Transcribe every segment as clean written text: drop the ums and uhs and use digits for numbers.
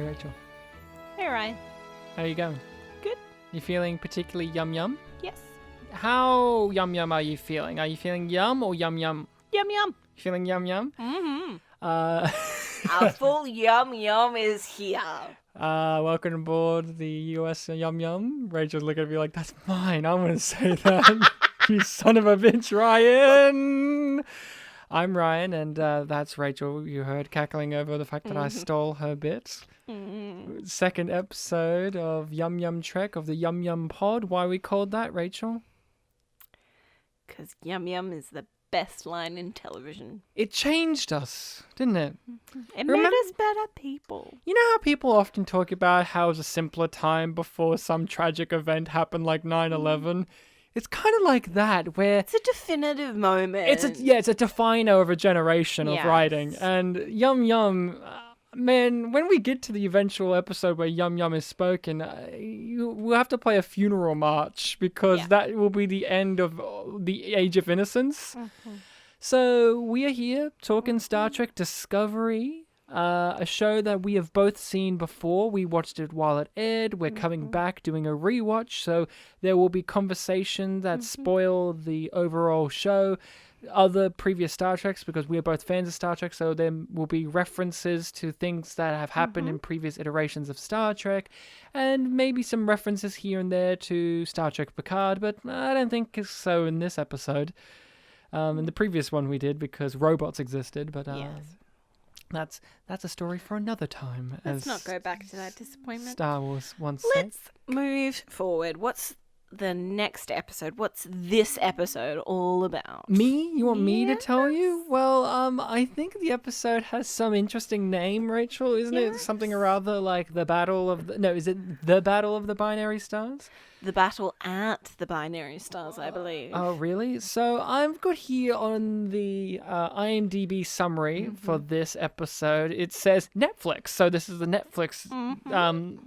Rachel. Hey, Ryan. How are you going? Good. You feeling particularly yum? Yes. How yum are you feeling? Are you feeling yum or yum? Yum. You feeling yum? Mm-hmm. Uh, A full yum is here. welcome aboard the US Yum. Rachel's looking at me like, that's mine. I'm going to say that. You son of a bitch, Ryan. I'm Ryan, and that's Rachel. You heard cackling over the fact that I stole her bit. Second episode of Yum Trek of the YumYumPod. Why we called that, Rachel? Because Yum Yum is the best line in television. It changed us, didn't it? It made us better people. You know how people often talk about how it was a simpler time before some tragic event happened like 9/11? It's kind of like that, where... It's a definitive moment. It's a definer of a generation of writing. And Yum, man, when we get to the eventual episode where Yum is spoken, we'll have to play a funeral march because that will be the end of the Age of Innocence. So we are here talking Star Trek Discovery, a show that we have both seen before. We watched it while it aired. We're coming back doing a rewatch, so there will be conversation that spoil the overall show. Other previous Star Treks, because we are both fans of Star Trek, so there will be references to things that have happened in previous iterations of Star Trek, and maybe some references here and there to Star Trek Picard, but I don't think so in this episode. In the previous one we did, because robots existed, but that's a story for another time. Let's not go back to that disappointment. Star Wars once Let's move forward. What's the next episode? What's this episode all about? Me? You want me to tell you? Well, I think the episode has some interesting name, Rachel, isn't it? Something rather like the Battle of the... No, is it the Battle of the Binary Stars? The Battle at the Binary Stars, I believe. Oh, really? So I've got here on the IMDb summary for this episode, it says Netflix. So this is the Netflix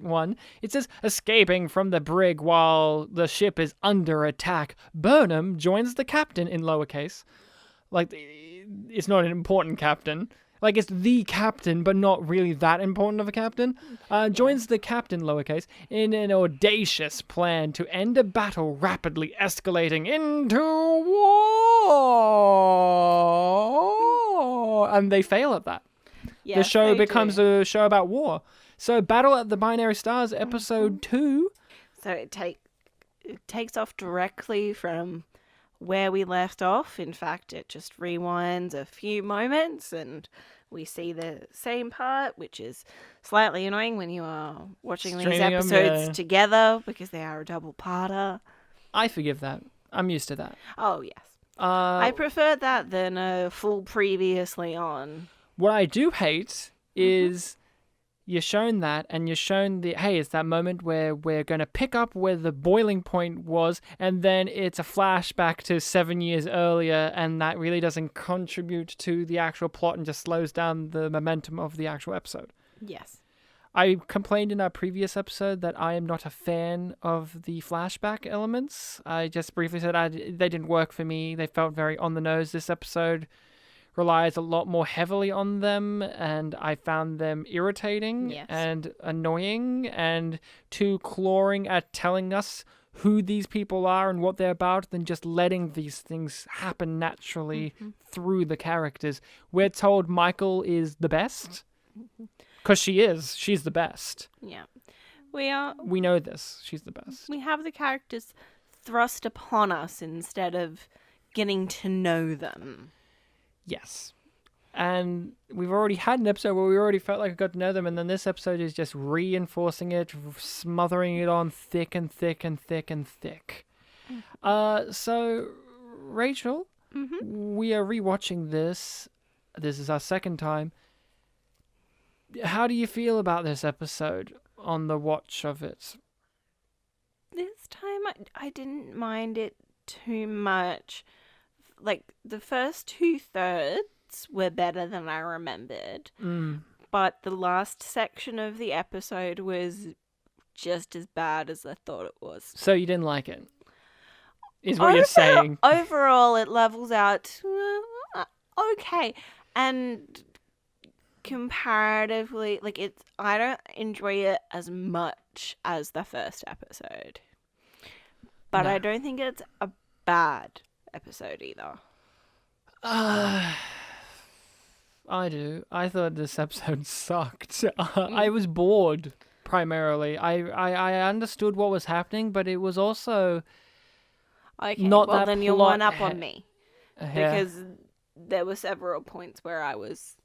one. It says, escaping from the brig while the ship is under attack, Burnham joins the captain in lowercase. Like, it's not an important captain. Like, it's the captain, but not really that important of a captain. Joins the captain, lowercase, in an audacious plan to end a battle rapidly escalating into war. And they fail at that. Yes, the show becomes a show about war. So, Battle at the Binary Stars, episode 2. So it takes off directly from where we left off. In fact, it just rewinds a few moments and we see the same part, which is slightly annoying when you are watching these episodes together because they are a double-parter. I forgive that. I'm used to that. Oh, yes. I prefer that than a full previously on. What I do hate is... You're shown that, and you're shown hey, it's that moment where we're going to pick up where the boiling point was, and then it's a flashback to 7 years earlier, and that really doesn't contribute to the actual plot and just slows down the momentum of the actual episode. Yes. I complained in our previous episode that I am not a fan of the flashback elements. I just briefly said they didn't work for me. They felt very on the nose. This episode relies a lot more heavily on them, and I found them irritating and annoying and too clawing at telling us who these people are and what they're about than just letting these things happen naturally through the characters. We're told Michael is the best, because she is. She's the best. Yeah. We know this. She's the best. We have the characters thrust upon us instead of getting to know them. Yes. And we've already had an episode where we already felt like we got to know them, and then this episode is just reinforcing it, smothering it on thick and thick and thick and thick. So, Rachel, we are rewatching this. This is our second time. How do you feel about this episode on the watch of it? This time I didn't mind it too much. Like, the first 2/3 were better than I remembered. But the last section of the episode was just as bad as I thought it was. So you didn't like it? Is what you're saying? Overall, it levels out okay. And comparatively, like, I don't enjoy it as much as the first episode. But No. I don't think it's a bad episode either. I do. I thought this episode sucked. I was bored, primarily. I understood what was happening, but it was also Okay, not well that then you're plot one up on me. yeah. Because there were several points where I was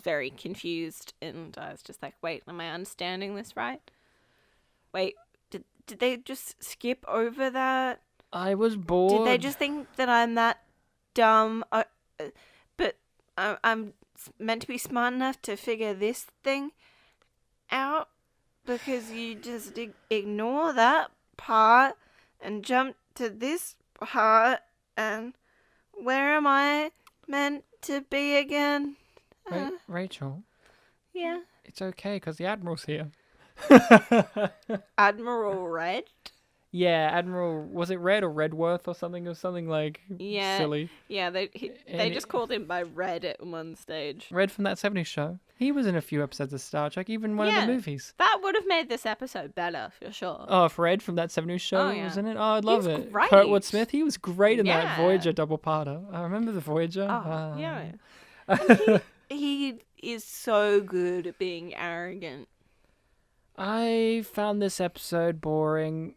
very confused and I was just like, wait, am I understanding this right? Wait, did they just skip over that? I was bored. Did they just think that I'm that dumb? But I'm meant to be smart enough to figure this thing out because you just ignore that part and jump to this part, and where am I meant to be again? Rachel? Yeah. It's okay, because the Admiral's here. Admiral Red? Yeah, Admiral, was it Red or Redworth or something like silly? Yeah, they just called him by Red at one stage. Red from that 70s show. He was in a few episodes of Star Trek, even one of the movies. That would have made this episode better, for sure. Oh, if Red from that 70s show was in it? Oh, I'd love it. Great. Kurtwood Smith, he was great in that Voyager double-parter. I remember the Voyager. Oh, yeah. He is so good at being arrogant. I found this episode boring,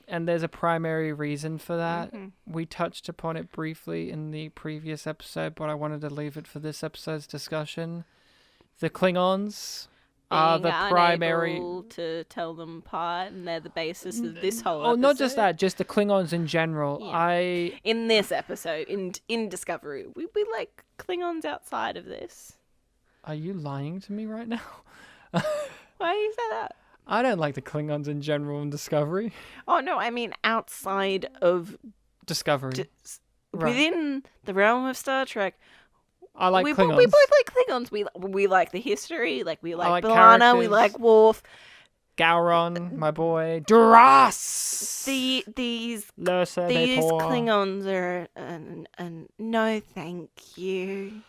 and there's a primary reason for that. Mm-hmm. We touched upon it briefly in the previous episode, but I wanted to leave it for this episode's discussion. The Klingons are the primary... to tell them apart, and they're the basis of this whole episode. Oh, not just that, just the Klingons in general. Yeah. In this episode, in Discovery, we like Klingons outside of this. Are you lying to me right now? Why do you say that? I don't like the Klingons in general in Discovery. Oh, no, I mean outside of... Discovery. Within the realm of Star Trek. I like Klingons. We both like Klingons. We like the history. Like, we like B'Elanna. Characters. We like Worf. Gowron, my boy. Duras! These Klingons are... no, thank you.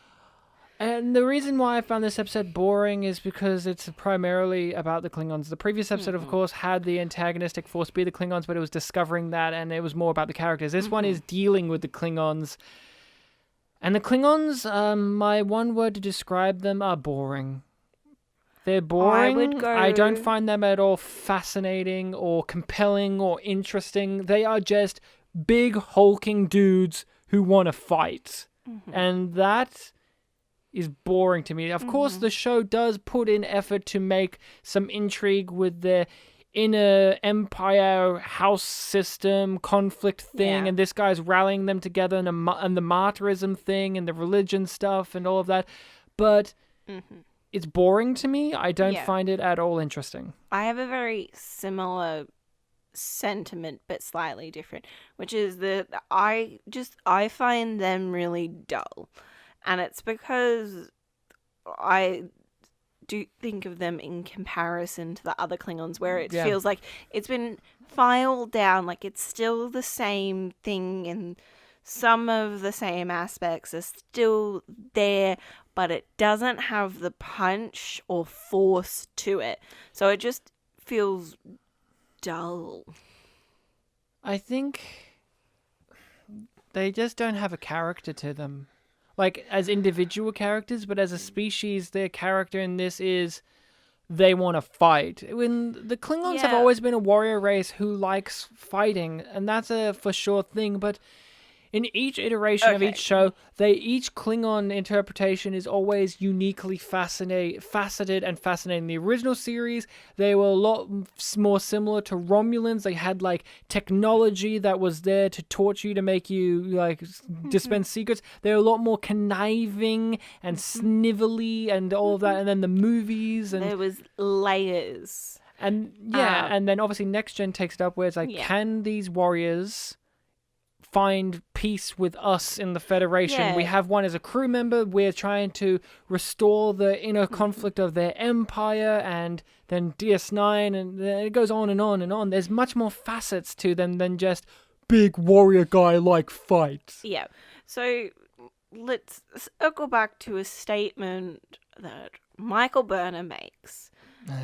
And the reason why I found this episode boring is because it's primarily about the Klingons. The previous episode, of course, had the antagonistic force be the Klingons, but it was discovering that, and it was more about the characters. This one is dealing with the Klingons. And the Klingons, my one word to describe them, are boring. They're boring. I don't find them at all fascinating or compelling or interesting. They are just big, hulking dudes who want to fight. Mm-hmm. And that... is boring to me. Of course, the show does put in effort to make some intrigue with their inner empire house system conflict thing, and this guy's rallying them together, and the martyrism thing, and the religion stuff, and all of that. But it's boring to me. I don't find it at all interesting. I have a very similar sentiment, but slightly different, which is that I find them really dull. And it's because I do think of them in comparison to the other Klingons, where it feels like it's been filed down, like it's still the same thing, and some of the same aspects are still there, but it doesn't have the punch or force to it. So it just feels dull. I think they just don't have a character to them. Like, as individual characters, but as a species, their character in this is they want to fight. When the Klingons have always been a warrior race who likes fighting, and that's a for sure thing, but in each iteration of each show, each Klingon interpretation is always uniquely faceted and fascinating. The original series, they were a lot more similar to Romulans. They had like technology that was there to torture you, to make you like dispense secrets. They were a lot more conniving and snivelly and all of that. And then the movies, and there was layers. And and then obviously Next Gen takes it up where it's like, can these warriors find peace with us in the Federation? We have one as a crew member. We're trying to restore the inner conflict of their empire, and then DS9, and it goes on and on and on. There's much more facets to them than just big warrior guy like fights. Yeah. So let's circle back to a statement that Michael Burner makes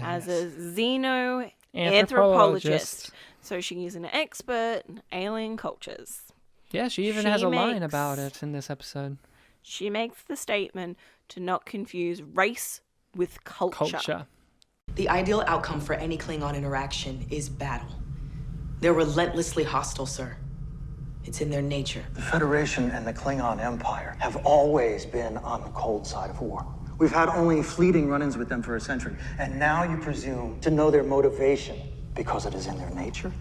as a xenoanthropologist. Anthropologist. So she's an expert in alien cultures. Yeah, she even has a line about it in this episode. She makes the statement to not confuse race with culture. The ideal outcome for any Klingon interaction is battle. They're relentlessly hostile, sir. It's in their nature. The Federation and the Klingon Empire have always been on the cold side of war. We've had only fleeting run-ins with them for a century, and now you presume to know their motivation because it is in their nature?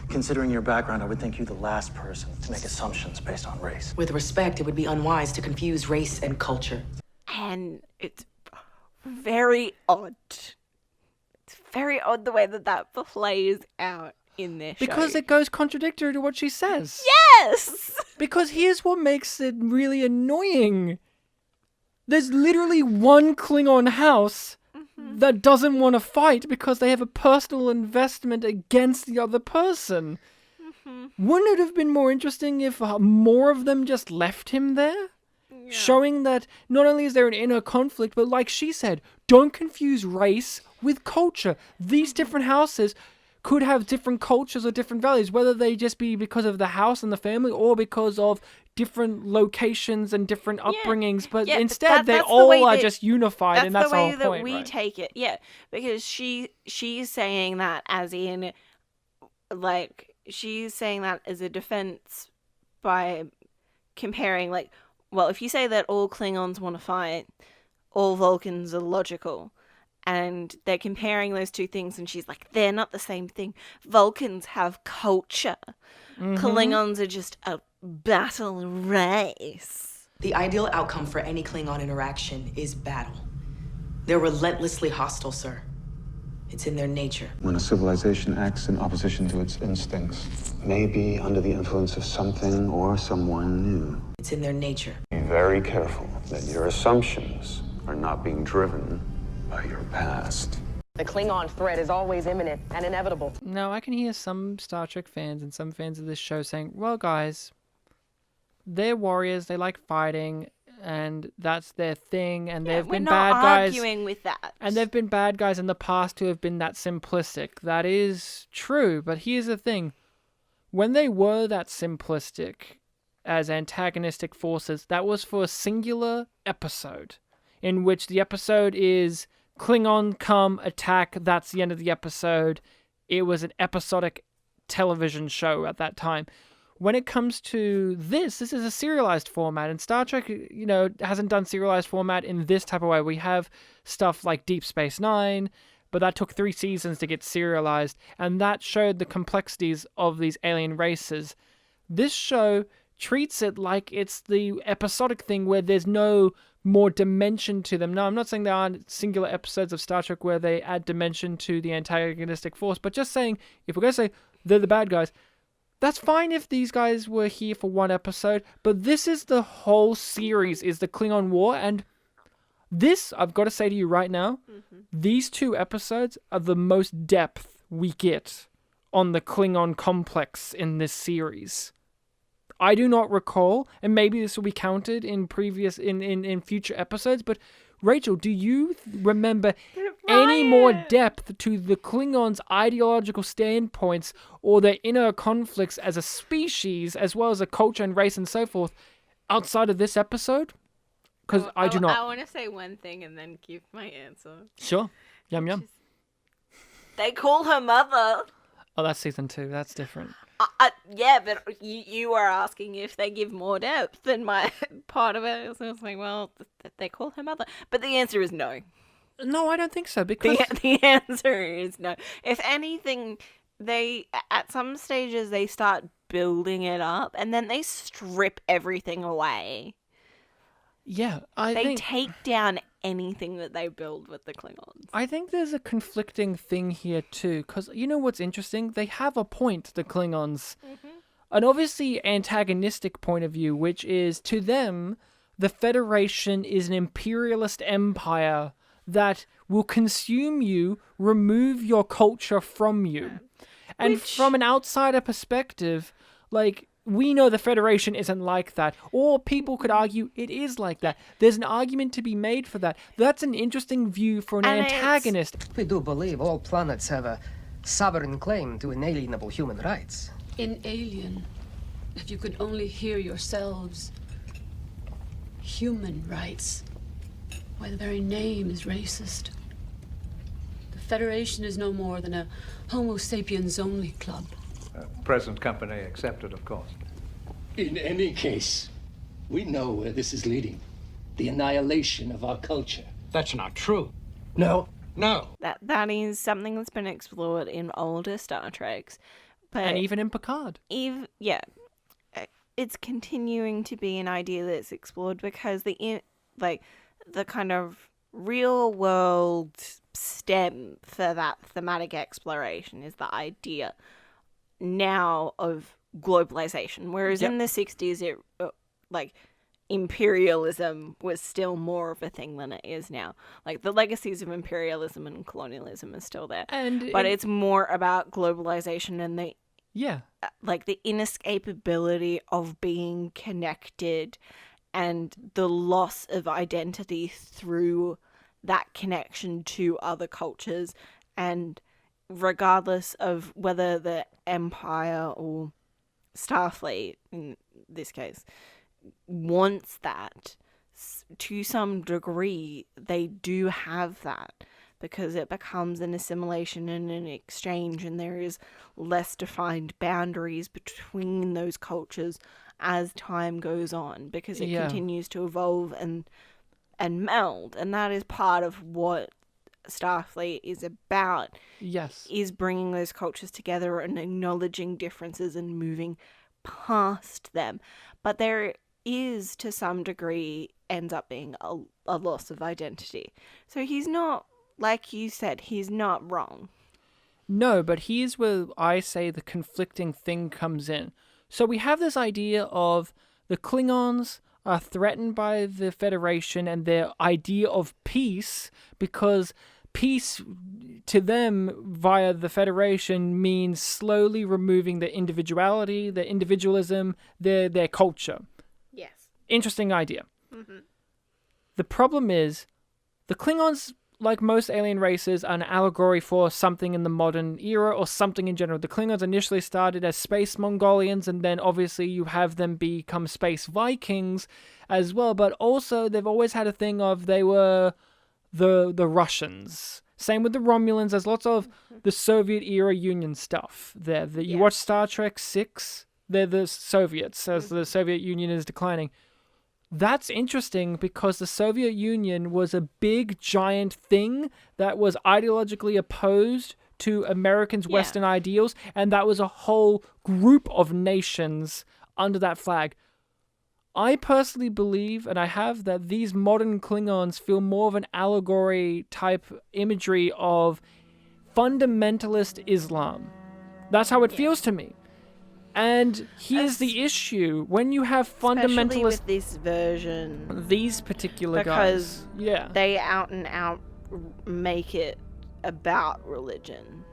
Considering your background, I would think you the last person to make assumptions based on race. With respect, it would be unwise to confuse race and culture. And it's very odd. It's very odd the way that plays out in this show. Because it goes contradictory to what she says. Yes! Because here's what makes it really annoying. There's literally one Klingon house that doesn't want to fight because they have a personal investment against the other person. Wouldn't it have been more interesting if more of them just left him there? Yeah. Showing that not only is there an inner conflict, but like she said, don't confuse race with culture. These different houses could have different cultures or different values, whether they just be because of the house and the family or because of different locations and different upbringings, but instead they all are just unified, and that's the whole point. That's the way that we take it, because she's saying that as in, like, she's saying that as a defense by comparing, like, well, if you say that all Klingons want to fight, all Vulcans are logical, and they're comparing those two things, and she's like, they're not the same thing. Vulcans have culture. Klingons are just a battle race. The ideal outcome for any Klingon interaction is battle. They're relentlessly hostile, sir. It's in their nature. When a civilization acts in opposition to its instincts, maybe under the influence of something or someone new. It's in their nature. Be very careful that your assumptions are not being driven by your past. The Klingon threat is always imminent and inevitable. Now, I can hear some Star Trek fans and some fans of this show saying, well, guys, they're warriors, they like fighting, and that's their thing, and they've been bad guys. We're not arguing with that. And they've been bad guys in the past who have been that simplistic. That is true, but here's the thing. When they were that simplistic as antagonistic forces, that was for a singular episode, in which the episode is Klingon come, attack, that's the end of the episode. It was an episodic television show at that time. When it comes to this is a serialized format, and Star Trek, hasn't done serialized format in this type of way. We have stuff like Deep Space Nine, but that took 3 seasons to get serialized, and that showed the complexities of these alien races. This show treats it like it's the episodic thing where there's no more dimension to them. No, I'm not saying there aren't singular episodes of Star Trek where they add dimension to the antagonistic force, but just saying, if we're going to say they're the bad guys, that's fine if these guys were here for one episode, but this is the whole series, is the Klingon War, and this, I've got to say to you right now, these 2 episodes are the most depth we get on the Klingon complex in this series. I do not recall, and maybe this will be counted in future episodes, but Rachel, do you remember any more depth to the Klingons' ideological standpoints or their inner conflicts as a species, as well as a culture and race and so forth, outside of this episode? Because I do not. I want to say one thing and then give my answer. Sure. Yum Yum. They call her mother. Oh, that's season 2. That's different. Yeah, but you were asking if they give more depth than my part of it. So I was like, well, they call her mother. But the answer is no. No, I don't think so, because the answer is no. If anything, at some stages they start building it up and then they strip everything away. Yeah, they take down anything that they build with the Klingons. I think there's a conflicting thing here too, because you know what's interesting? They have a point, the Klingons. An obviously antagonistic point of view, which is, to them, the Federation is an imperialist empire that will consume you, remove your culture from you. And from an outsider perspective, like, we know the Federation isn't like that. Or people could argue it is like that. There's an argument to be made for that. That's an interesting view for an antagonist. We do believe all planets have a sovereign claim to inalienable human rights. Inalien. If you could only hear yourselves. Human rights. Why, the very name is racist. The Federation is no more than a Homo sapiens-only club. Present company accepted, of course. In any case, we know where this is leading. The annihilation of our culture. That's not true. No. That is something that's been explored in older Star Treks. But and even in Picard. It's continuing to be an idea that's explored because the kind of real world stem for that thematic exploration is the idea now of globalization, whereas in the 60s it imperialism was still more of a thing than it is now. Like, the legacies of imperialism and colonialism are still there, but it's more about globalization and the inescapability of being connected and the loss of identity through that connection to other cultures. And regardless of whether the Empire or Starfleet, in this case, wants that, to some degree, they do have that, because it becomes an assimilation and an exchange, and there is less defined boundaries between those cultures as time goes on, because it continues to evolve and meld, and that is part of what Starfleet is about. Yes. Is bringing those cultures together and acknowledging differences and moving past them. But there is, to some degree, ends up being a loss of identity. So he's not, like you said, he's not wrong. No, but here's where I say the conflicting thing comes in. So we have this idea of the Klingons are threatened by the Federation and their idea of peace, because peace to them via the Federation means slowly removing their individuality, their individualism, their culture. Yes. Interesting idea. Mm-hmm. The problem is, the Klingons, like most alien races, are an allegory for something in the modern era or something in general. The Klingons initially started as space Mongolians, and then obviously you have them become space Vikings as well. But also they've always had a thing of they were the Russians. Same with the Romulans. There's lots of the Soviet era Union stuff there. You watch Star Trek 6, they're the Soviets as the Soviet Union is declining. That's interesting because the Soviet Union was a big, giant thing that was ideologically opposed to Americans' Western ideals, and that was a whole group of nations under that flag. I personally believe, and I have, that these modern Klingons feel more of an allegory type imagery of fundamentalist Islam. That's how it feels to me. And here's the issue: when you have fundamentalists, especially with this version, these particular because guys, they out and out make it about religion.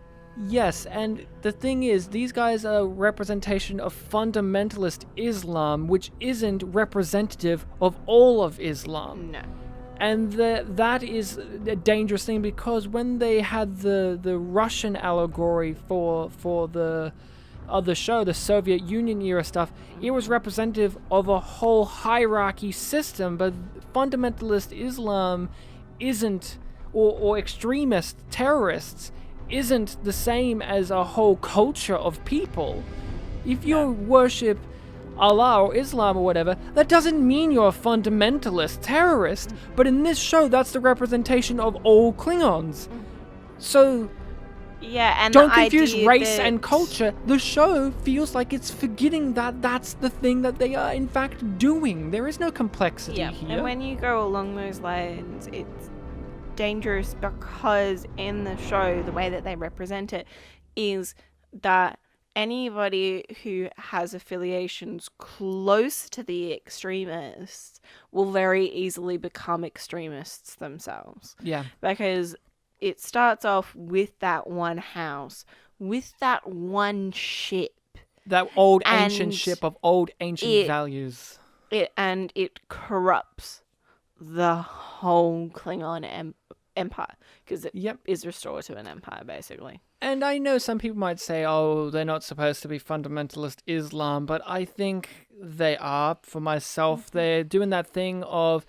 Yes, and the thing is, these guys are a representation of fundamentalist Islam, which isn't representative of all of Islam. No. And that is a dangerous thing, because when they had the Russian allegory for the show, the Soviet Union era stuff, it was representative of a whole hierarchy system, but fundamentalist Islam isn't, or extremist terrorists isn't the same as a whole culture of people. If you worship Allah or Islam or whatever, that doesn't mean you're a fundamentalist terrorist, but in this show, that's the representation of all Klingons. So and don't confuse race and culture. The show feels like it's forgetting that that's the thing that they are in fact doing. There is no complexity here. And when you go along those lines, it's dangerous, because in the show, the way that they represent it is that anybody who has affiliations close to the extremists will very easily become extremists themselves. Yeah. Because it starts off with that one house, with that one ship That old ancient And ship of old ancient values. It corrupts the whole Klingon empire because it is restored to an empire, basically. And I know some people might say, oh, they're not supposed to be fundamentalist Islam, but I think they are. For myself, they're doing that thing of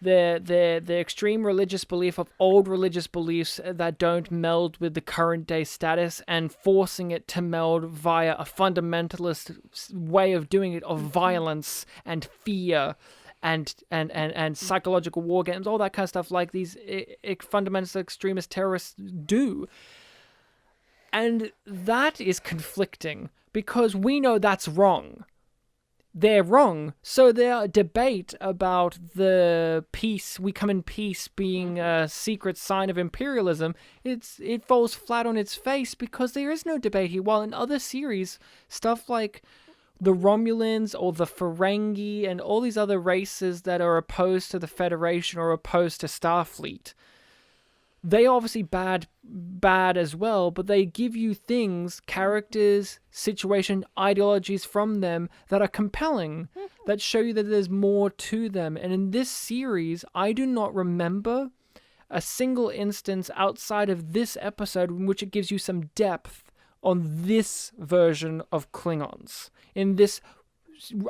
the extreme religious belief of old religious beliefs that don't meld with the current day status and forcing it to meld via a fundamentalist way of doing it, of violence and fear and psychological war games, all that kind of stuff like these fundamentalist extremist terrorists do. And that is conflicting because we know that's wrong. They're wrong. So their debate about the peace, we come in peace, being a secret sign of imperialism, it falls flat on its face because there is no debate here. While in other series, stuff like the Romulans or the Ferengi and all these other races that are opposed to the Federation or opposed to Starfleet, they are obviously bad as well, but they give you things, characters, situation, ideologies from them that are compelling, that show you that there's more to them. And in this series, I do not remember a single instance outside of this episode in which it gives you some depth on this version of Klingons. In this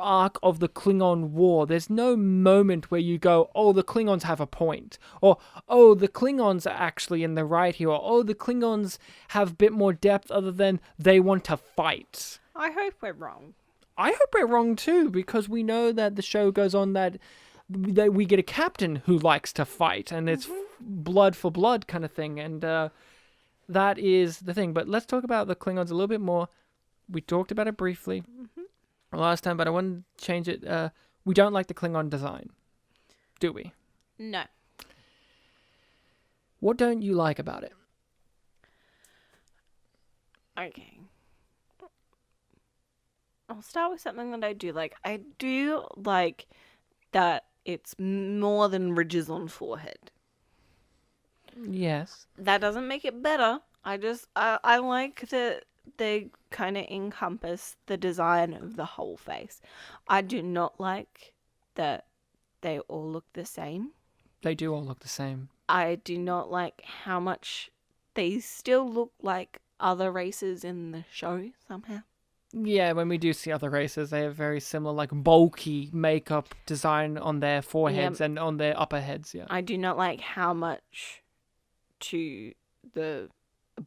arc of the Klingon War, there's no moment where you go, oh, the Klingons have a point, or oh, the Klingons are actually in the right here, or oh, the Klingons have a bit more depth other than they want to fight. I hope we're wrong. I hope we're wrong too, because we know that the show goes on that we get a captain who likes to fight, and it's blood for blood kind of thing, and that is the thing. But let's talk about the Klingons a little bit more. We talked about it briefly last time, but I want to change it. We don't like the Klingon design, do we? No. What don't you like about it? Okay. I'll start with something that I do like. I do like that it's more than ridges on forehead. Yes. That doesn't make it better. I like that they kind of encompass the design of the whole face. I do not like that they all look the same. They do all look the same. I do not like how much they still look like other races in the show somehow. Yeah, when we do see other races, they have very similar, like, bulky makeup design on their foreheads and on their upper heads, yeah. I do not like how much to the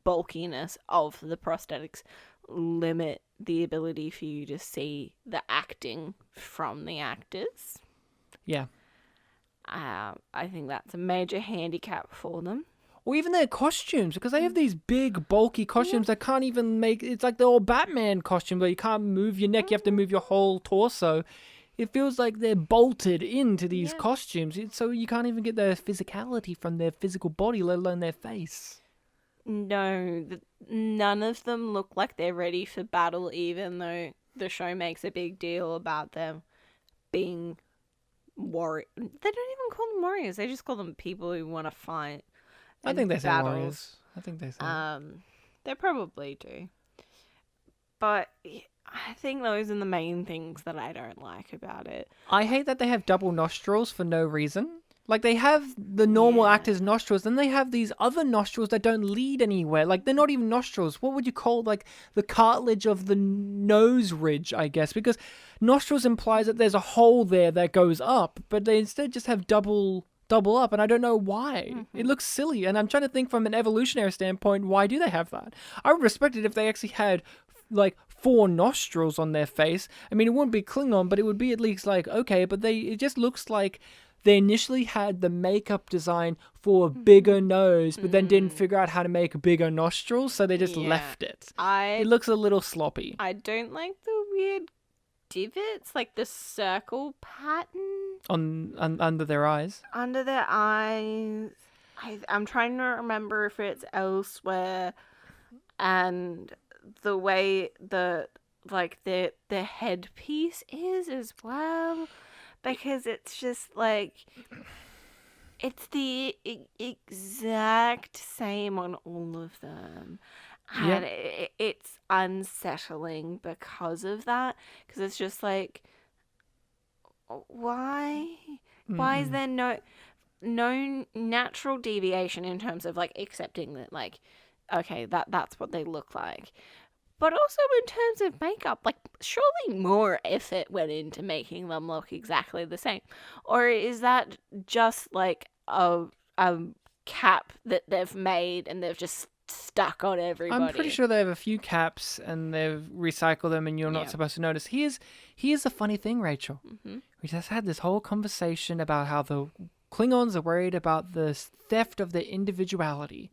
bulkiness of the prosthetics limit the ability for you to see the acting from the actors. Yeah. I think that's a major handicap for them. Or even their costumes, because they have these big, bulky costumes that can't even make... It's like the old Batman costume where you can't move your neck, you have to move your whole torso. It feels like they're bolted into these costumes, so you can't even get their physicality from their physical body, let alone their face. No, none of them look like they're ready for battle, even though the show makes a big deal about them being warriors. They don't even call them warriors, they just call them people who want to fight. I think they say warriors. I think they say they probably do. But I think those are the main things that I don't like about it. I hate that they have double nostrils for no reason. Like, they have the normal actors' nostrils, then they have these other nostrils that don't lead anywhere. Like, they're not even nostrils. What would you call, like, the cartilage of the nose ridge, I guess? Because nostrils implies that there's a hole there that goes up, but they instead just have double up, and I don't know why. It looks silly, and I'm trying to think from an evolutionary standpoint, why do they have that? I would respect it if they actually had, like, 4 nostrils on their face. I mean, it wouldn't be Klingon, but it would be at least, like, okay, but it just looks like they initially had the makeup design for a bigger nose, but then didn't figure out how to make bigger nostrils, so they just left it. It looks a little sloppy. I don't like the weird divots, like the circle pattern under their eyes. Under their eyes. I'm trying to remember if it's elsewhere, and the way the headpiece is as well, because it's just like it's the exact same on all of them, And it's unsettling because of that. Because it's just like, why? Why is there no natural deviation in terms of like accepting that, like, okay, that's what they look like? But also in terms of makeup, like, surely more effort went into making them look exactly the same. Or is that just like a cap that they've made and they've just stuck on everybody? I'm pretty sure they have a few caps and they've recycled them and you're not supposed to notice. Here's the funny thing, Rachel. We just had this whole conversation about how the Klingons are worried about the theft of their individuality.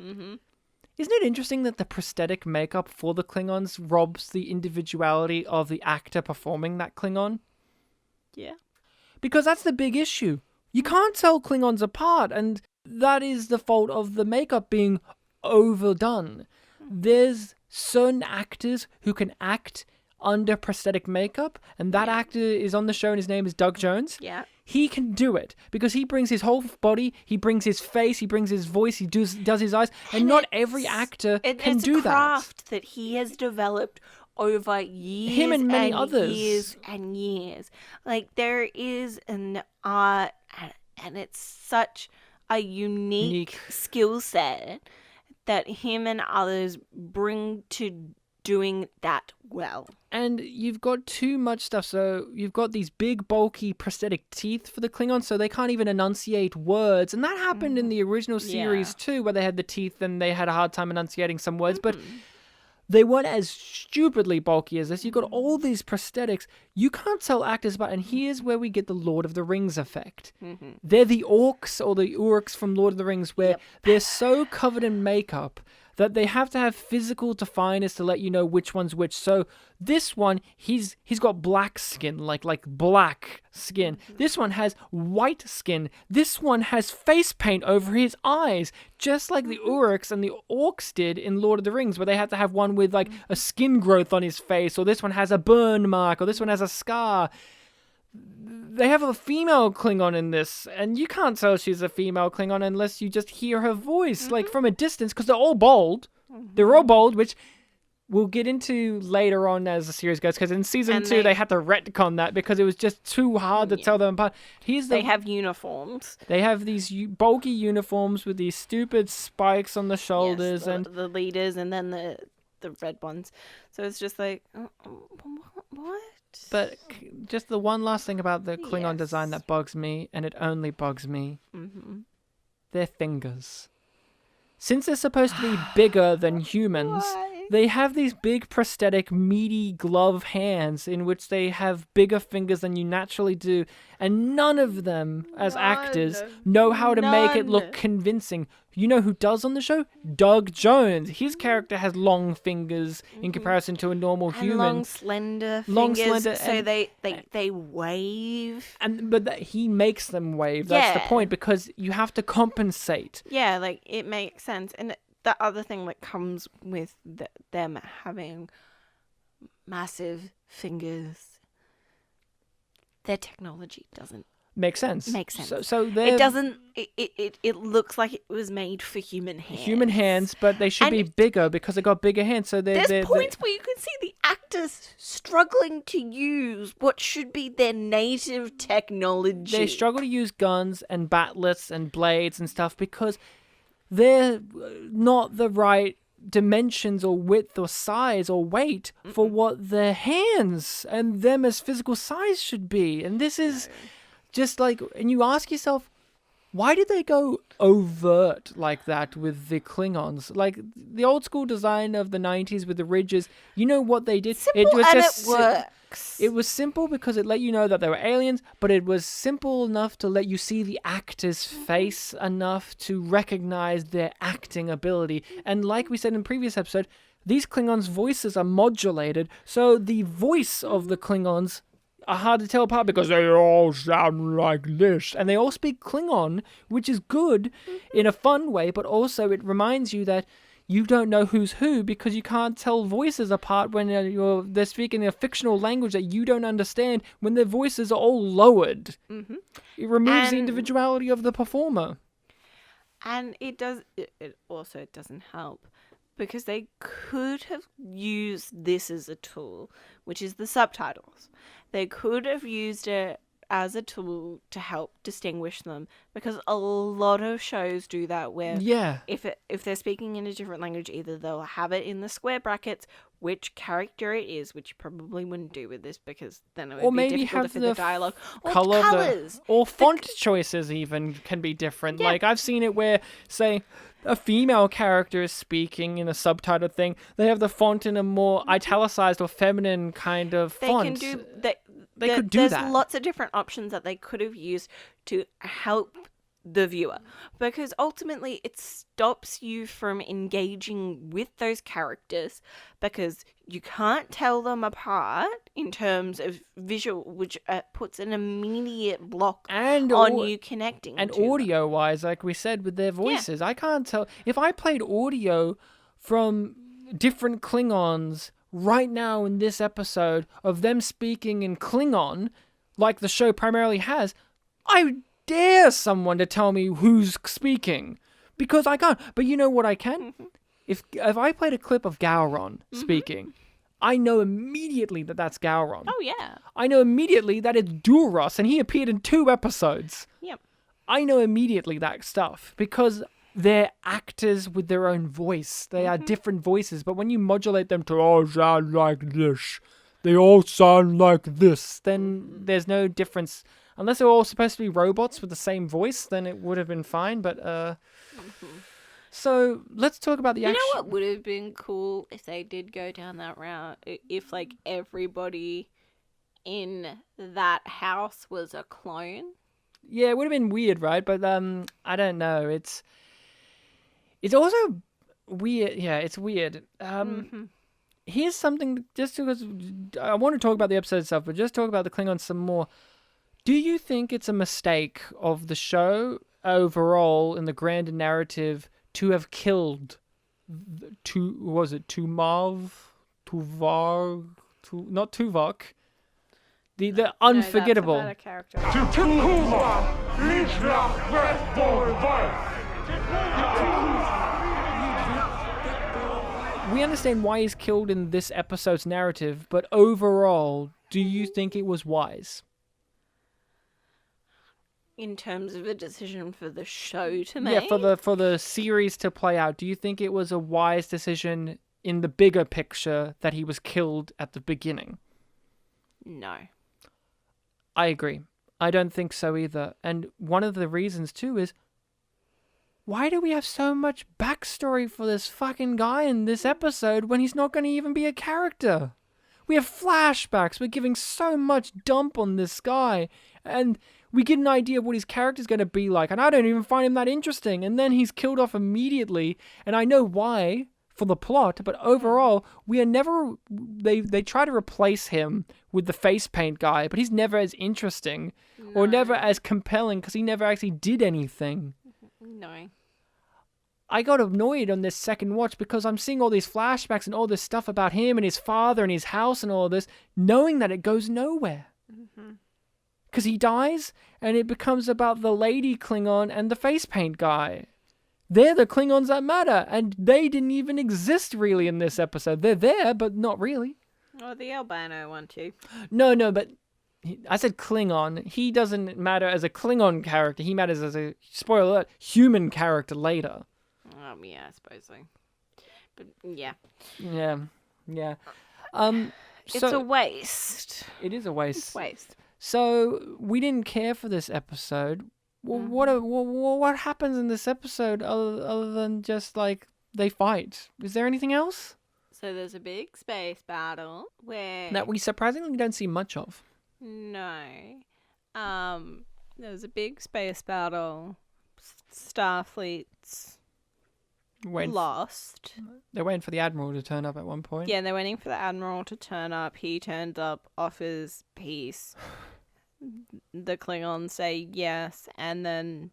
Isn't it interesting that the prosthetic makeup for the Klingons robs the individuality of the actor performing that Klingon? Yeah. Because that's the big issue. You can't tell Klingons apart, and that is the fault of the makeup being overdone. There's certain actors who can act under prosthetic makeup, and that actor is on the show and his name is Doug Jones. Yeah. He can do it because he brings his whole body, he brings his face, he brings his voice, he does his eyes, and not every actor can do that. It's a craft that he has developed over years. Him and many others. Years and years. Like, there is an art, and it's such a unique skill set that him and others bring to doing that well. And you've got too much stuff. So you've got these big, bulky prosthetic teeth for the Klingons, so they can't even enunciate words. And that happened in the original series too, where they had the teeth and they had a hard time enunciating some words. But they weren't as stupidly bulky as this. You've got all these prosthetics. You can't tell actors about, and here's where we get the Lord of the Rings effect. They're the orcs or the Urks from Lord of the Rings, where they're so covered in makeup that they have to have physical definers to let you know which one's which. So this one, he's got black skin, like black skin. This one has white skin. This one has face paint over his eyes, just like the Urks and the Orcs did in Lord of the Rings, where they had to have one with like a skin growth on his face, or this one has a burn mark, or this one has a scar. They have a female Klingon in this, and you can't tell she's a female Klingon unless you just hear her voice, like from a distance, because they're all bald. They're all bald, which we'll get into later on as the series goes, because in season 2 they had to retcon that because it was just too hard to tell them apart. They have uniforms. They have these bulky uniforms with these stupid spikes on the shoulders, and the leaders, and then the red ones. So it's just like, what? But just the one last thing about the Klingon design that bugs me, and it only bugs me, their fingers. Since they're supposed to be bigger than humans, they have these big prosthetic meaty glove hands in which they have bigger fingers than you naturally do, and none of them, as actors, know how to make it look convincing. You know who does on the show? Doug Jones. His character has long fingers in comparison to a normal human. Long, slender fingers, so they wave. But he makes them wave. That's the point, because you have to compensate. Yeah, like, it makes sense. And the other thing that comes with them having massive fingers, their technology doesn't makes sense. So it doesn't. It looks like it was made for human hands. Human hands, but they should be bigger because they got bigger hands. So there's points where you can see the actors struggling to use what should be their native technology. They struggle to use guns and batlets and blades and stuff because they're not the right dimensions or width or size or weight for what their hands and them as physical size should be. And this is just like, and you ask yourself, why did they go overt like that with the Klingons? Like the old school design of the 90s with the ridges, you know what they did? Simple, it works. It was simple because it let you know that they were aliens, but it was simple enough to let you see the actor's face enough to recognize their acting ability. And like we said in the previous episode, these Klingons' voices are modulated, so the voice of the Klingons are hard to tell apart because they all sound like this. And they all speak Klingon, which is good in a fun way, but also it reminds you that you don't know who's who because you can't tell voices apart when they're speaking a fictional language that you don't understand when their voices are all lowered. It removes the individuality of the performer. And it also doesn't help because they could have used this as a tool, which is the subtitles. They could have used it as a tool to help distinguish them, because a lot of shows do that, where if they're speaking in a different language, either they'll have it in the square brackets which character it is, which you probably wouldn't do with this, because then it would be difficult to fit the dialogue, or colours, or font choices even can be different. Like I've seen it where, say, a female character is speaking in a subtitled thing, they have the font in a more italicized or feminine kind of font. They could do that. There's lots of different options that they could have used to help the viewer, because ultimately it stops you from engaging with those characters, because you can't tell them apart in terms of visual, which puts an immediate block on you connecting. And audio wise, like we said, with their voices, I can't tell if I played audio from different Klingons right now in this episode of them speaking in Klingon, like the show primarily has, I dare someone to tell me who's speaking, because I can't. But you know what I can? If I played a clip of Gowron speaking, I know immediately that that's Gowron. Oh yeah. I know immediately that it's Duros, and he appeared in 2 episodes. Yep. I know immediately that stuff, because they're actors with their own voice. They are different voices, but when you modulate them to all sound like this, they all sound like this, then there's no difference. Unless they're all supposed to be robots with the same voice, then it would have been fine, but So, let's talk about the action. You know what would have been cool if they did go down that route? If, like, everybody in that house was a clone? Yeah, it would have been weird, right? But I don't know. It's also weird. Yeah, it's weird. Here's something, just because I want to talk about the episode itself, but just talk about the Klingons some more. Do you think it's a mistake of the show overall in the grander narrative to have killed not Tuvok, the unforgettable? No, that's about a character. We understand why he's killed in this episode's narrative, but overall, do you think it was wise? In terms of a decision for the show to make? Yeah, for the series to play out, do you think it was a wise decision in the bigger picture that he was killed at the beginning? No. I agree. I don't think so either. And one of the reasons, too, is why do we have so much backstory for this fucking guy in this episode when he's not going to even be a character? We have flashbacks. We're giving so much dump on this guy. And we get an idea of what his character's going to be like. And I don't even find him that interesting. And then he's killed off immediately. And I know why for the plot. But overall, we are never... They try to replace him with the face paint guy. But he's never as interesting. No. Or never as compelling because he never actually did anything. No. I got annoyed on this second watch because I'm seeing all these flashbacks and all this stuff about him and his father and his house and all this, knowing that it goes nowhere. Because he dies and it becomes about the lady Klingon and the face paint guy. They're the Klingons that matter, and they didn't even exist really in this episode. They're there, but not really. Oh, the albino one too. No, but I said Klingon. He doesn't matter as a Klingon character. He matters as a, spoiler alert, human character later. Yeah, I suppose so. But yeah. Yeah. It's a waste. It is a waste. It's waste. So we didn't care for this episode. Well, what happens in this episode other than just like they fight? Is there anything else? So there's a big space battle where that we surprisingly don't see much of. No. There was a big space battle. Starfleet's lost. They're waiting for the Admiral to turn up at one point. Yeah, they're waiting for the Admiral to turn up. He turns up, offers peace. The Klingons say yes, and then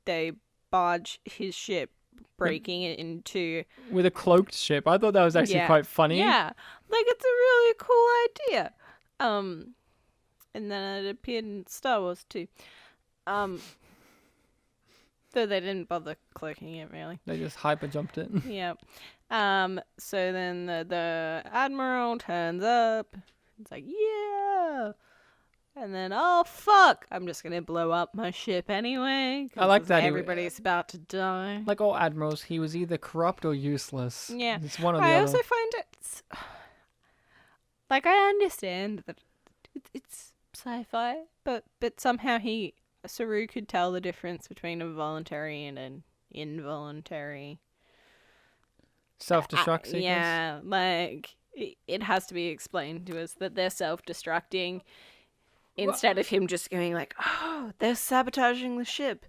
they barge his ship, breaking it into... With a cloaked ship. I thought that was actually quite funny. Yeah, like it's a really cool idea. And then it appeared in Star Wars too. Though they didn't bother cloaking it, really. They just hyper jumped it. Yep. So then the Admiral turns up. It's like, yeah. And then, oh, fuck. I'm just going to blow up my ship ananyway. I like that. Everybody's about to die. Like all admirals, he was either corrupt or useless. Yeah. It's one or the I other. also find it... Like, I understand that it's sci-fi, but somehow Saru could tell the difference between a voluntary and an involuntary self-destruct sequence? Yeah, like, it has to be explained to us that they're self-destructing instead of him just going like, oh, they're sabotaging the ship.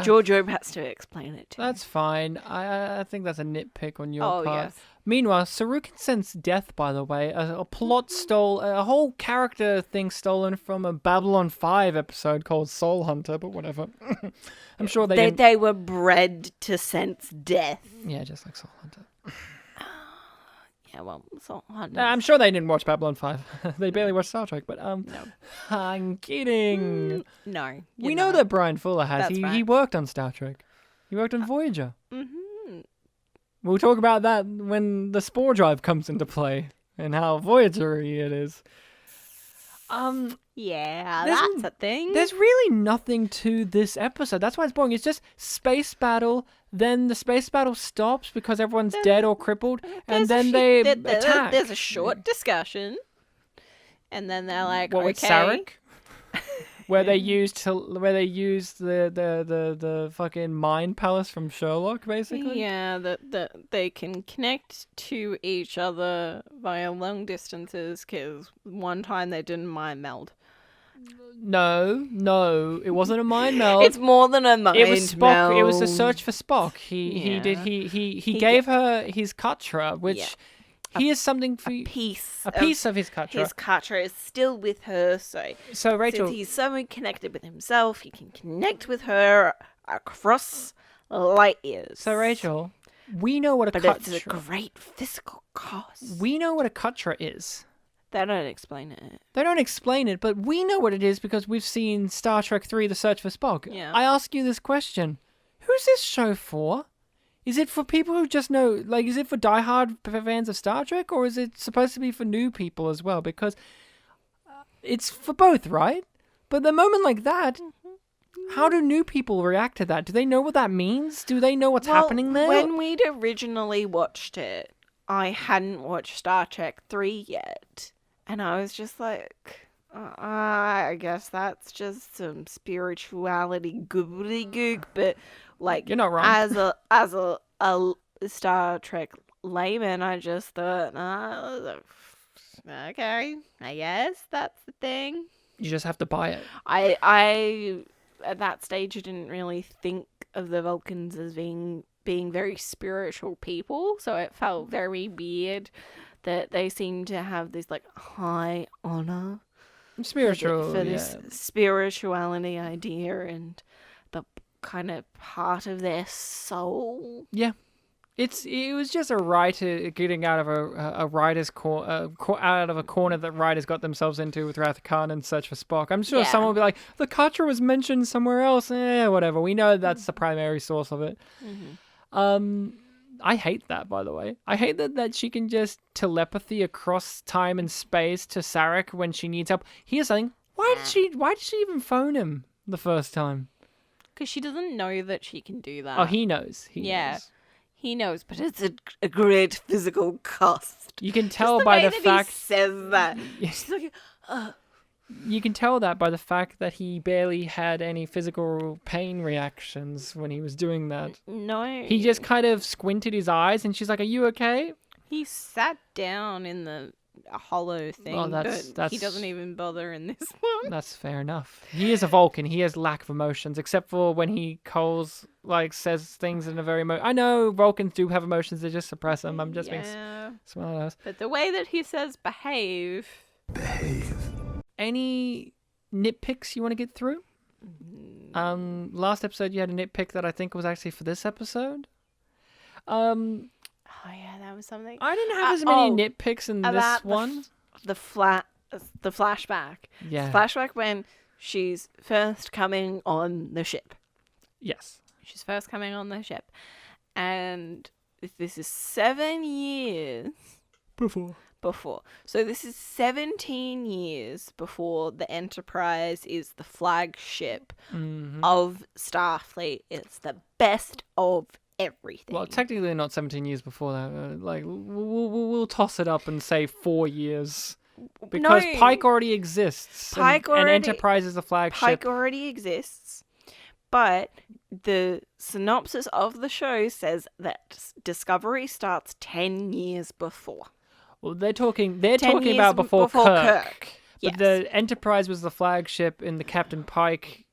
Giorgio has to explain it to me. That's fine. I think that's a nitpick on your part. Yes. Meanwhile, Saru can sense death, by the way. A plot a whole character thing stolen from a Babylon 5 episode called Soul Hunter, but whatever. I'm sure they were bred to sense death. Yeah, just like Soul Hunter. Yeah, well, Soul Hunter. I'm sure they didn't watch Babylon 5. They barely watched Star Trek, but No. I'm kidding. No. We know that Brian Fuller has. That's right. He worked on Star Trek. He worked on Voyager. Mm-hmm. We'll talk about that when the spore drive comes into play and how Voyager-y it is. Yeah, that's a thing. There's really nothing to this episode. That's why it's boring. It's just space battle. Then the space battle stops because everyone's dead or crippled, and then they attack. There's a short discussion, and then they're like, What, with Sarek? Where they used the fucking mind palace from Sherlock, basically. Yeah, that they can connect to each other via long distances. Because one time they didn't mind meld. No, it wasn't a mind meld. It's more than a mind meld. It was Spock. It was a search for Spock. He gave her his Katra, which he is something for a piece of his Katra. His Katra is still with her, so Rachel, since he's so connected with himself, he can connect with her across light years. So Rachel, we know what a Katra. But it's a great physical cost. We know what a Katra is. They don't explain it. They don't explain it, but we know what it is because we've seen Star Trek 3: The Search for Spock. Yeah. I ask you this question. Who's this show for? Is it for people who just know, like, is it for diehard fans of Star Trek, or is it supposed to be for new people as well? Because it's for both, right? But the moment like that, how do new people react to that? Do they know what that means? Do they know what's happening there? When we'd originally watched it, I hadn't watched Star Trek 3 yet. And I was just like, I guess that's just some spirituality gobbledygook. But like, you're not wrong. As a Star Trek layman, I just thought, okay, I guess that's the thing. You just have to buy it. I at that stage, I didn't really think of the Vulcans as being very spiritual people, so it felt very weird that they seem to have this like high honor spiritual for this spirituality idea and the kind of part of their soul. Yeah, it was just a writer getting out of a writer's out of a corner that writers got themselves into with Wrath of Khan and Search for Spock. I'm sure someone will be like, the Katra was mentioned somewhere else. Whatever. We know that's the primary source of it. Mm-hmm. I hate that, by the way. I hate that she can just telepathy across time and space to Sarek when she needs help. Here's something. Why did she even phone him the first time? Because she doesn't know that she can do that. Oh, he knows. He knows. He knows, but it's a great physical cost. You can tell Just by the the way fact he says that. She's like, You can tell that by the fact that he barely had any physical pain reactions when he was doing that. No. He just kind of squinted his eyes and she's like, "Are you okay?" He sat down in the hollow thing, but he doesn't even bother in this one. That's fair enough. He is a Vulcan. He has lack of emotions, except for when he says things in a very I know Vulcans do have emotions, they just suppress them. I'm just being smart ass. But the way that he says behave. Any nitpicks you want to get through? Last episode you had a nitpick that I think was actually for this episode. Oh yeah, that was something. I didn't have as many nitpicks in this one. The flashback. Yeah. Flashback when she's first coming on the ship. Yes. She's first coming on the ship. And this is 7 years before. So this is 17 years before the Enterprise is the flagship of Starfleet. It's the best of everything. Well, technically not 17 years before that. Like, we'll toss it up and say 4 years. Because No. Pike already exists. Pike and already- Enterprise is the flagship. Pike already exists, but the synopsis of the show says that Discovery starts 10 years before. Well, they're talking 10 years about before Kirk. Yes. But the Enterprise was the flagship in the Captain Pike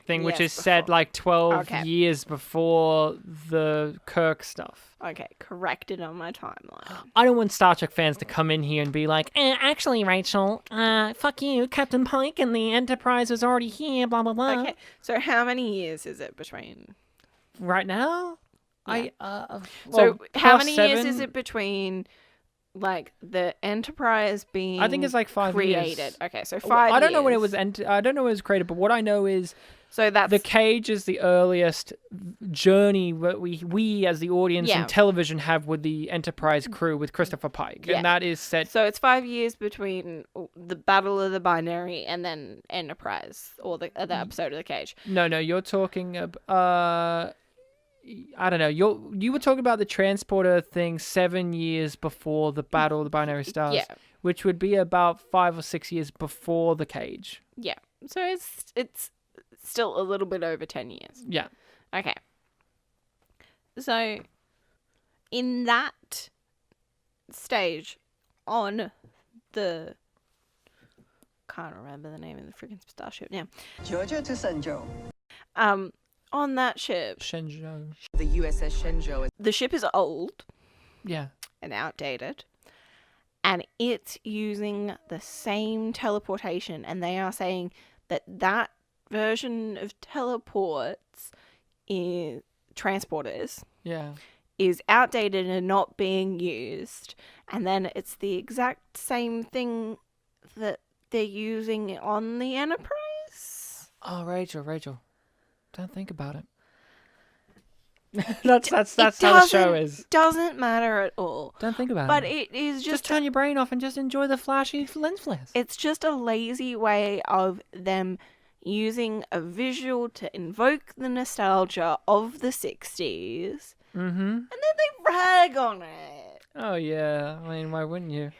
thing, which Yes, is said before. like 12 Okay. years before the Kirk stuff. Okay, corrected on my timeline. I don't want Star Trek fans to come in here and be like, actually, Rachel, fuck you, Captain Pike and the Enterprise was already here, blah, blah, blah. Okay, so how many years is it between? Right now? Yeah. So So how many years 7? is it between, like, the Enterprise being I think it's like 5 created? years. Okay, so 5 I don't know when it years. was I don't know when it was created, but what I know is So that's the Cage is the earliest journey that we as the audience Yeah. in television have with the Enterprise crew with Christopher Pike, Yeah. and that is set. So it's 5 years between the Battle of the Binary and then Enterprise, or the episode of the Cage. No, you're talking about. I don't know. You were talking about the transporter thing 7 years before the Battle of the Binary Stars, Yeah. which would be about 5 or 6 years before the Cage. Yeah. So it's still a little bit over 10 years. Yeah. Okay. So in that stage on the can't remember the name of the freaking starship now. Georgia to Sanjo. On that ship, Shenzhou. The USS Shenzhou. the ship is old Yeah. and outdated, and it's using the same teleportation, and they are saying that version of teleports in transporters Yeah. is outdated and not being used, and then it's the exact same thing that they're using on the Enterprise. Oh, Rachel. Don't think about it. that's how the show is. Doesn't matter at all. Don't think about But it. it is Just turn your brain off and just enjoy the flashy lens flares. It's just a lazy way of them using a visual to invoke the nostalgia of the 60s. Mm-hmm. And then they rag on it. Oh yeah. I mean, why wouldn't you?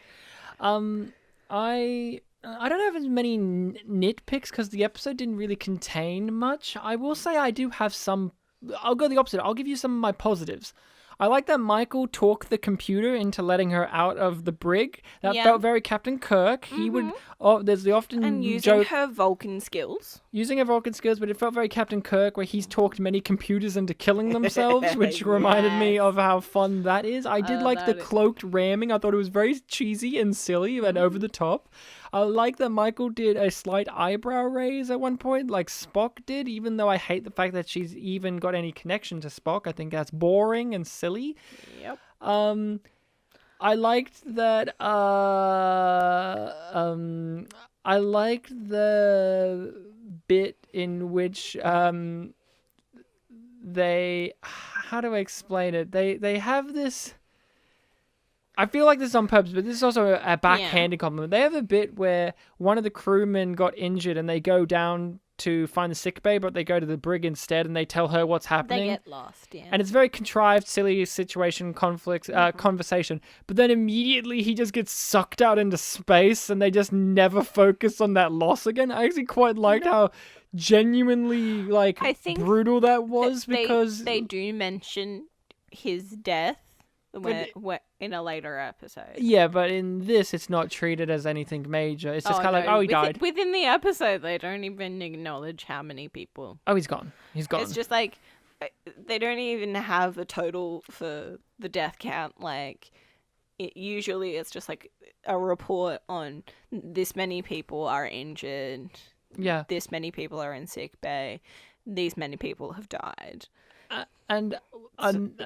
I don't have as many nitpicks because the episode didn't really contain much. I will say I do have some. I'll go the opposite. I'll give you some of my positives. I like that Michael talked the computer into letting her out of the brig. That Yeah. felt very Captain Kirk. He would. Oh, there's the often And using joke her Vulcan skills. using her Vulcan skills, but it felt very Captain Kirk, where he's talked many computers into killing themselves, which reminded me of how fun that is. I did like the cloaked ramming. I thought it was very cheesy and silly and over the top. I like that Michael did a slight eyebrow raise at one point, like Spock did, even though I hate the fact that she's even got any connection to Spock. I think that's boring and silly. Yep. I liked that. I liked the bit in which they. How do I explain it? They have this. I feel like this is on purpose, but this is also a backhanded compliment. They have a bit where one of the crewmen got injured and they go down to find the sick bay, but they go to the brig instead and they tell her what's happening. They get lost, yeah. And it's very contrived, silly situation, conflict, conversation. But then immediately he just gets sucked out into space and they just never focus on that loss again. I actually quite liked how genuinely I think brutal that was because they do mention his death in a later episode. Yeah, but in this, it's not treated as anything major. It's just kind of like, he died. Within the episode, they don't even acknowledge how many people. Oh, he's gone. He's gone. It's just like, they don't even have a total for the death count. Like, usually it's just like a report on this many people are injured. Yeah. This many people are in sick bay. These many people have died.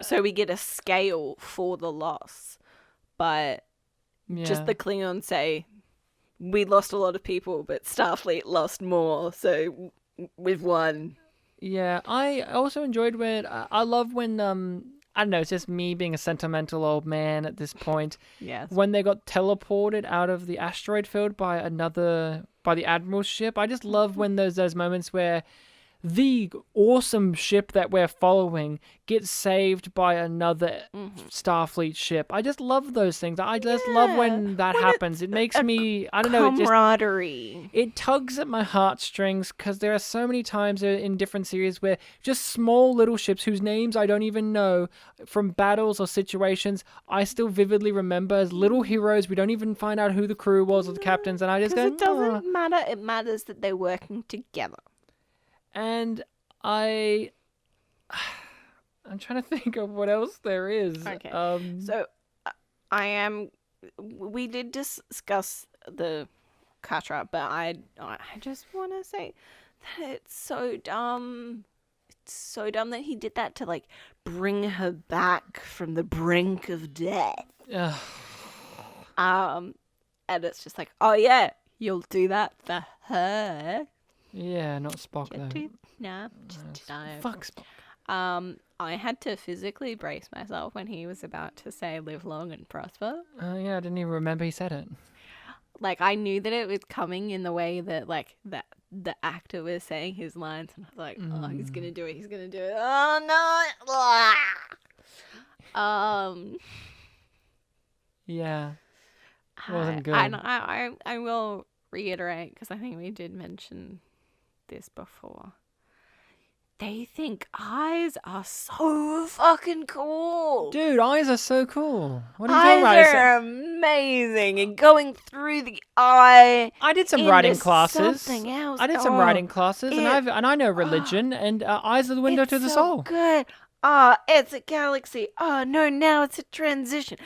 So we get a scale for the loss, but just the Klingons say we lost a lot of people, but Starfleet lost more, so we've won. Yeah, I also enjoyed when I love when I don't know, it's just me being a sentimental old man at this point. Yes. When they got teleported out of the asteroid field by the Admiral's ship. I just love when there's those moments where the awesome ship that we're following gets saved by another Starfleet ship. I just love those things. I just love when that happens. It makes me, I don't know, camaraderie. it tugs at my heartstrings because there are so many times in different series where just small little ships whose names I don't even know from battles or situations I still vividly remember as little heroes. We don't even find out who the crew was or the captains, and I just go, Because it doesn't matter. It matters that they're working together. And I'm trying to think of what else there is. Okay. So we did discuss the Katra, but I just want to say that it's so dumb. It's so dumb that he did that to like bring her back from the brink of death. And it's just like, oh yeah, you'll do that for her. Yeah, not Spock though. No, no. Fuck Spock. I had to physically brace myself when he was about to say "live long and prosper." Yeah, I didn't even remember he said it. Like I knew that it was coming in the way that like that the actor was saying his lines, and I was like, "Oh, he's gonna do it! He's gonna do it! Oh no!" Yeah, it wasn't good. I will reiterate because I think we did mention this before. They think eyes are so fucking cool. Dude, eyes are so cool. What are you talking about? Eyes are amazing. And going through the eye. I did some writing classes. Something else. I did some writing classes, and I know religion, and eyes are the window to the soul. Good. It's a galaxy. Oh no, now it's a transition.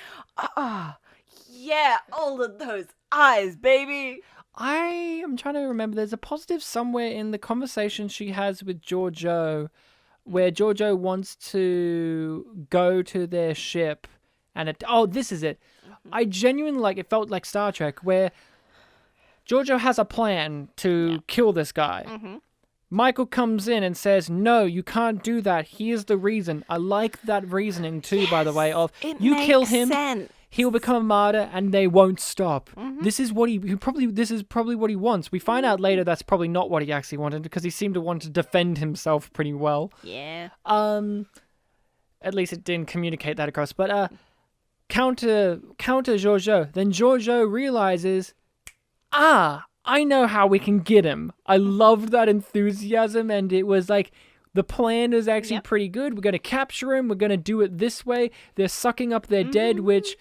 Yeah, all of those eyes, baby. I am trying to remember. There's a positive somewhere in the conversation she has with Giorgio, where Giorgio wants to go to their ship, and this is it. I genuinely it felt like Star Trek, where Giorgio has a plan to kill this guy. Michael comes in and says, "No, you can't do that. Here's the reason." I like that reasoning too, by the way. Of you kill him. Sense. He'll become a martyr, and they won't stop. This is what This is probably what he wants. We find out later that's probably not what he actually wanted, because he seemed to want to defend himself pretty well. Yeah. At least it didn't communicate that across. But counter Giorgio. Then Giorgio realizes, I know how we can get him. I loved that enthusiasm, and it was like, the plan is actually pretty good. We're going to capture him. We're going to do it this way. They're sucking up their dead, which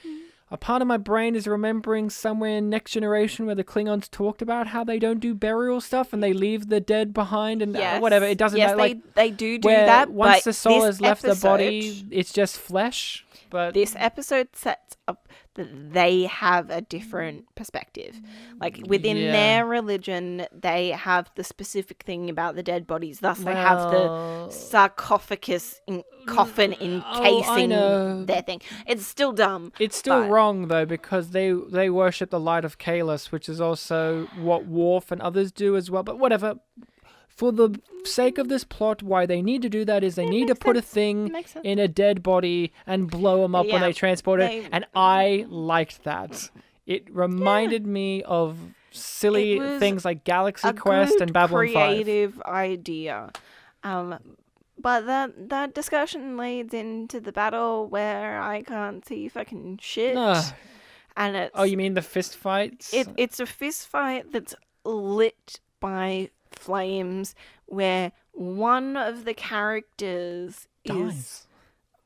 a part of my brain is remembering somewhere in Next Generation where the Klingons talked about how they don't do burial stuff and they leave the dead behind and whatever. It doesn't matter. Yes, they do that. Once the soul has left the body, it's just flesh. But this episode sets up that they have a different perspective. Like within their religion, they have the specific thing about the dead bodies. Thus, they have the sarcophagus coffin encasing their thing. It's still dumb. It's still wrong though, because they worship the light of Kalis, which is also what Worf and others do as well. But whatever. For the sake of this plot, why they need to do that is they need to put a thing in a dead body and blow them up when they transport it. And I liked that. It reminded me of silly things like Galaxy Quest and Babylon 5. Creative idea. But that discussion leads into the battle where I can't see fucking shit. And it's... Oh, you mean the fist fights? It's a fist fight that's lit by flames where one of the characters dies.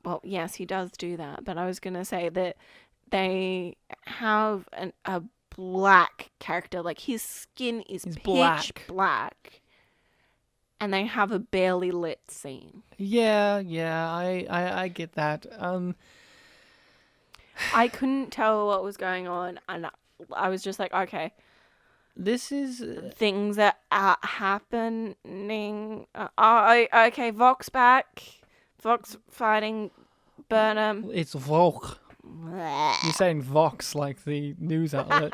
Well, yes, he does do that, but I was going to say that they have a black character, like his skin is pitch black, and they have a barely lit scene. Yeah, I get that. I couldn't tell what was going on, and I was just like, okay. This is things that are happening. Okay, Vox back. Vox fighting Burnham. It's Vox. You're saying Vox like the news outlet.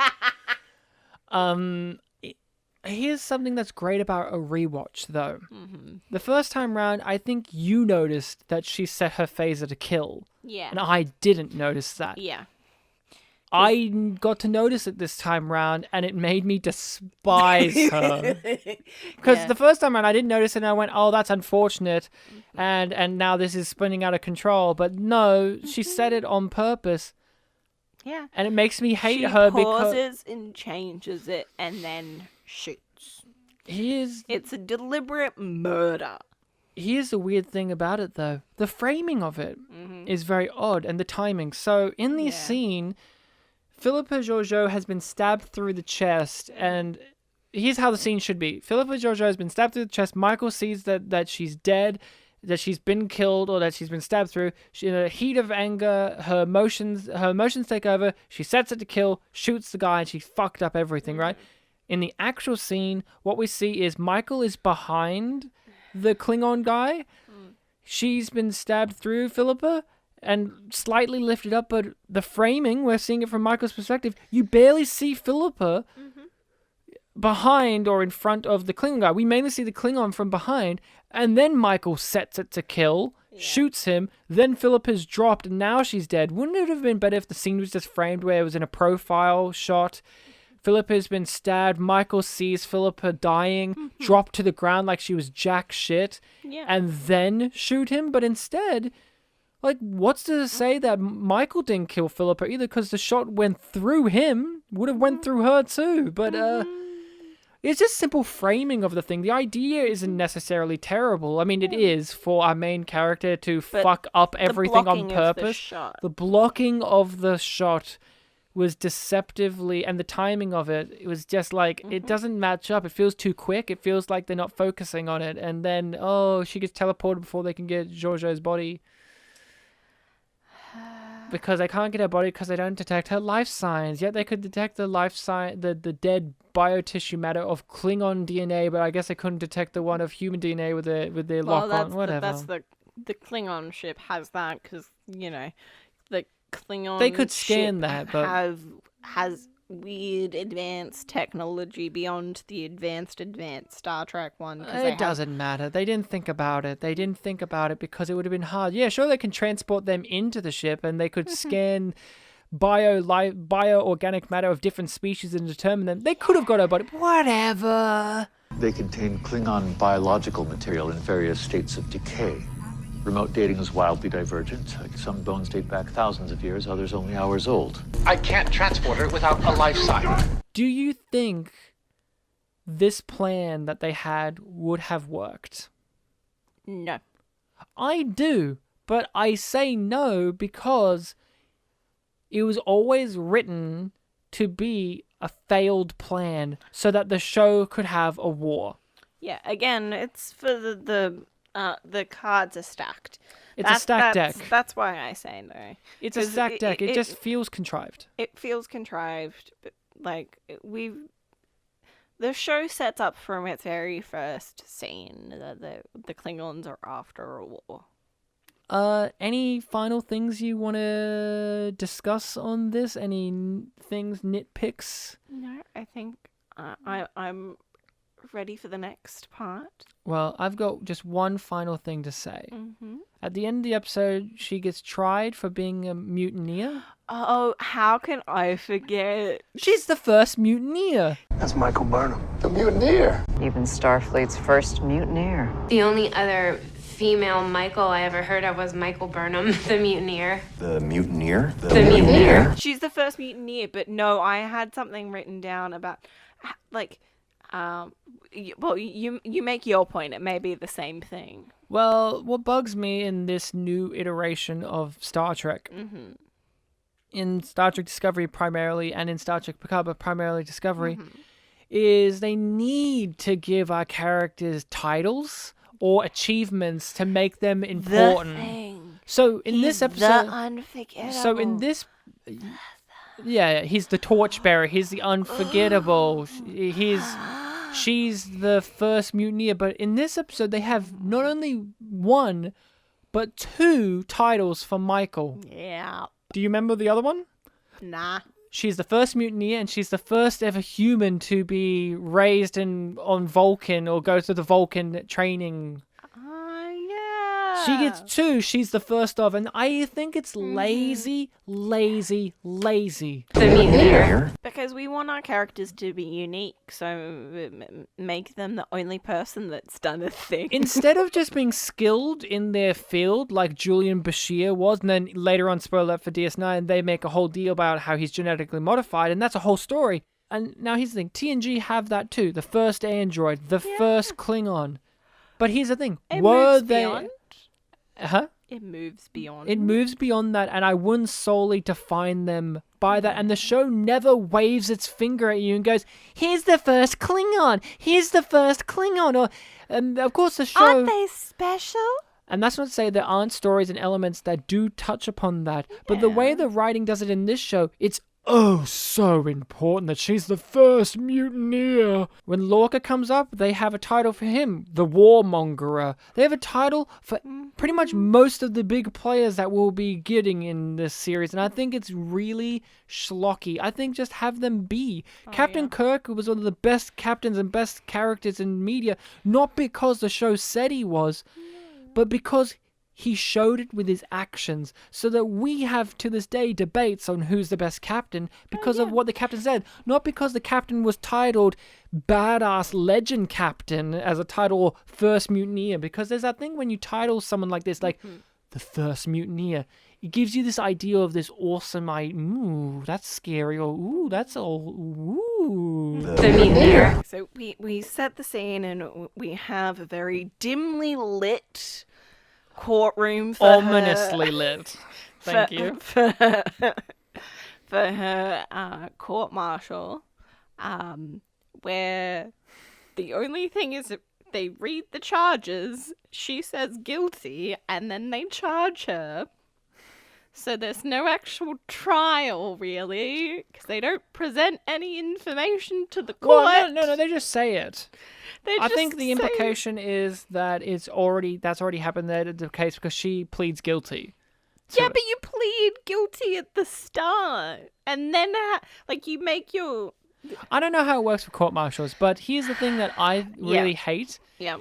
Here's something that's great about a rewatch, though. Mm-hmm. The first time round, I think you noticed that she set her phaser to kill. Yeah. And I didn't notice that. Yeah. I got to notice it this time round, and it made me despise her. Because the first time round, I didn't notice it, and I went, oh, that's unfortunate, and now this is spinning out of control. But no, she said it on purpose. Yeah. And it makes me hate she her pauses and changes it and then shoots. It's a deliberate murder. Here's the weird thing about it, though. The framing of it is very odd, and the timing. So, in the scene, Philippa Georgiou has been stabbed through the chest, and here's how the scene should be. Philippa Georgiou has been stabbed through the chest. Michael sees that she's dead, that she's been killed, or that she's been stabbed through. In a heat of anger, her emotions take over. She sets it to kill, shoots the guy, and she fucked up everything, right? In the actual scene, what we see is Michael is behind the Klingon guy. She's been stabbed through Philippa and slightly lifted up, but the framing, we're seeing it from Michael's perspective, you barely see Philippa behind or in front of the Klingon guy. We mainly see the Klingon from behind, and then Michael sets it to kill, shoots him, then Philippa's dropped, and now she's dead. Wouldn't it have been better if the scene was just framed where it was in a profile shot? Philippa's been stabbed, Michael sees Philippa dying, drop to the ground like she was jack shit, and then shoot him, but instead... Like, what's to say that Michael didn't kill Philippa either? Because the shot went through him, would have went through her too. But it's just simple framing of the thing. The idea isn't necessarily terrible. I mean, it is for our main character to fuck up everything on purpose. The blocking of the shot was deceptively, and the timing of it was just like, it doesn't match up. It feels too quick. It feels like they're not focusing on it. And then, she gets teleported before they can get Georgiou's body. Because they can't get her body because they don't detect her life signs. Yet they could detect the life sign, the dead biotissue matter of Klingon DNA, but I guess they couldn't detect the one of human DNA with their lock on. Whatever. That's the Klingon ship has that because the Klingon they could scan ship that, but has weird advanced technology beyond the advanced Star Trek one. It doesn't matter. They didn't think about it. They didn't think about it because it would have been hard. Yeah, sure, they can transport them into the ship and they could scan bio-organic matter of different species and determine them. They could have got her body. Whatever. They contain Klingon biological material in various states of decay. Remote dating is wildly divergent. Some bones date back thousands of years, others only hours old. I can't transport her without a life sign. Do you think this plan that they had would have worked? No. I do, but I say no because it was always written to be a failed plan so that the show could have a war. Yeah, again, it's for the cards are stacked. It's a stacked deck. That's why I say no. It's a stacked deck. It just feels contrived. It feels contrived, but the show sets up from its very first scene that the Klingons are after a war. Any final things you want to discuss on this? Any things, nitpicks? No, I think I'm ready for the next part. Well, I've got just one final thing to say. Mm-hmm. At the end of the episode, she gets tried for being a mutineer. Oh, how can I forget? She's the first mutineer. That's Michael Burnham, the mutineer. Even Starfleet's first mutineer. The only other female Michael I ever heard of was Michael Burnham, the mutineer. The mutineer? The mutineer. She's the first mutineer, but no, I had something written down about, well, you make your point. It may be the same thing. Well, what bugs me in this new iteration of Star Trek, in Star Trek Discovery primarily, and in Star Trek Picard, but primarily Discovery, is they need to give our characters titles or achievements to make them important. The thing. So in this episode, the unforgettable. So in this, yeah, he's the torchbearer. He's the unforgettable. She's the first mutineer. But in this episode, they have not only one, but two titles for Michael. Yeah. Do you remember the other one? Nah. She's the first mutineer, and she's the first ever human to be raised on Vulcan or go through the Vulcan training. Yeah. She gets 2. She's the first of, and I think it's lazy. The mutineer. Because we want our characters to be unique, so make them the only person that's done a thing. Instead of just being skilled in their field, like Julian Bashir was, and then later on, spoiler alert for DS9, they make a whole deal about how he's genetically modified, and that's a whole story. And now here's the thing, TNG have that too, the first android, the first Klingon. But here's the thing, It moves beyond. Huh? It moves beyond. It moves beyond that, and I wouldn't solely define them by that. And the show never waves its finger at you and goes, here's the first Klingon, here's the first Klingon. Or, of course, the show... Aren't they special? And that's not to say there aren't stories and elements that do touch upon that. But the way the writing does it in this show, it's so important that she's the first mutineer. When Lorca comes up, they have a title for him, the Warmongerer. They have a title for pretty much most of the big players that we'll be getting in this series, and I think it's really schlocky. I think just have them be. Captain Kirk was one of the best captains and best characters in media, not because the show said he was, but because he showed it with his actions, so that we have to this day debates on who's the best captain because of what the captain said, not because the captain was titled badass legend captain as a title first mutineer, because there's that thing when you title someone like this, like the first mutineer, it gives you this idea of this awesome, ooh, that's scary, or ooh, that's all, ooh. The mutineer. So we set the scene, and we have a very dimly lit courtroom for ominously lit. Thank you. For her court-martial, where the only thing is that they read the charges, she says guilty, and then they charge her. So there's no actual trial, really, because they don't present any information to the court. Well, no, they just say it. I think the say implication is that that's already happened there in the case because she pleads guilty. Yeah, but you plead guilty at the start, and then you make your... I don't know how it works for court-martials, but here's the thing that I really hate. Yeah.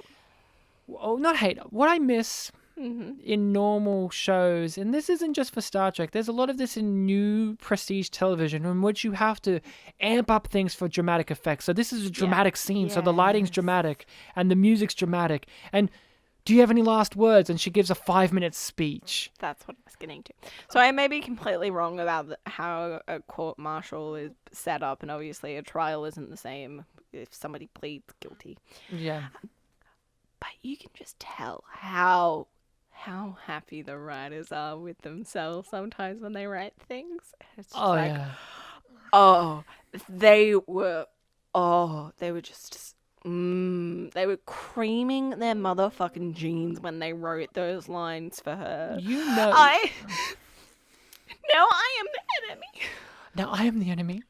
Oh, not hate. What I miss in normal shows, and this isn't just for Star Trek, there's a lot of this in new prestige television in which you have to amp up things for dramatic effects. So this is a dramatic scene, so the lighting's dramatic, and the music's dramatic, and do you have any last words? And she gives a 5-minute speech. That's what I was getting to. So I may be completely wrong about how a court-martial is set up, and obviously a trial isn't the same if somebody pleads guilty. Yeah. But you can just tell how happy the writers are with themselves sometimes when they write things. It's just they were just they were creaming their motherfucking jeans when they wrote those lines for her. You know. Now I am the enemy. Now I am the enemy.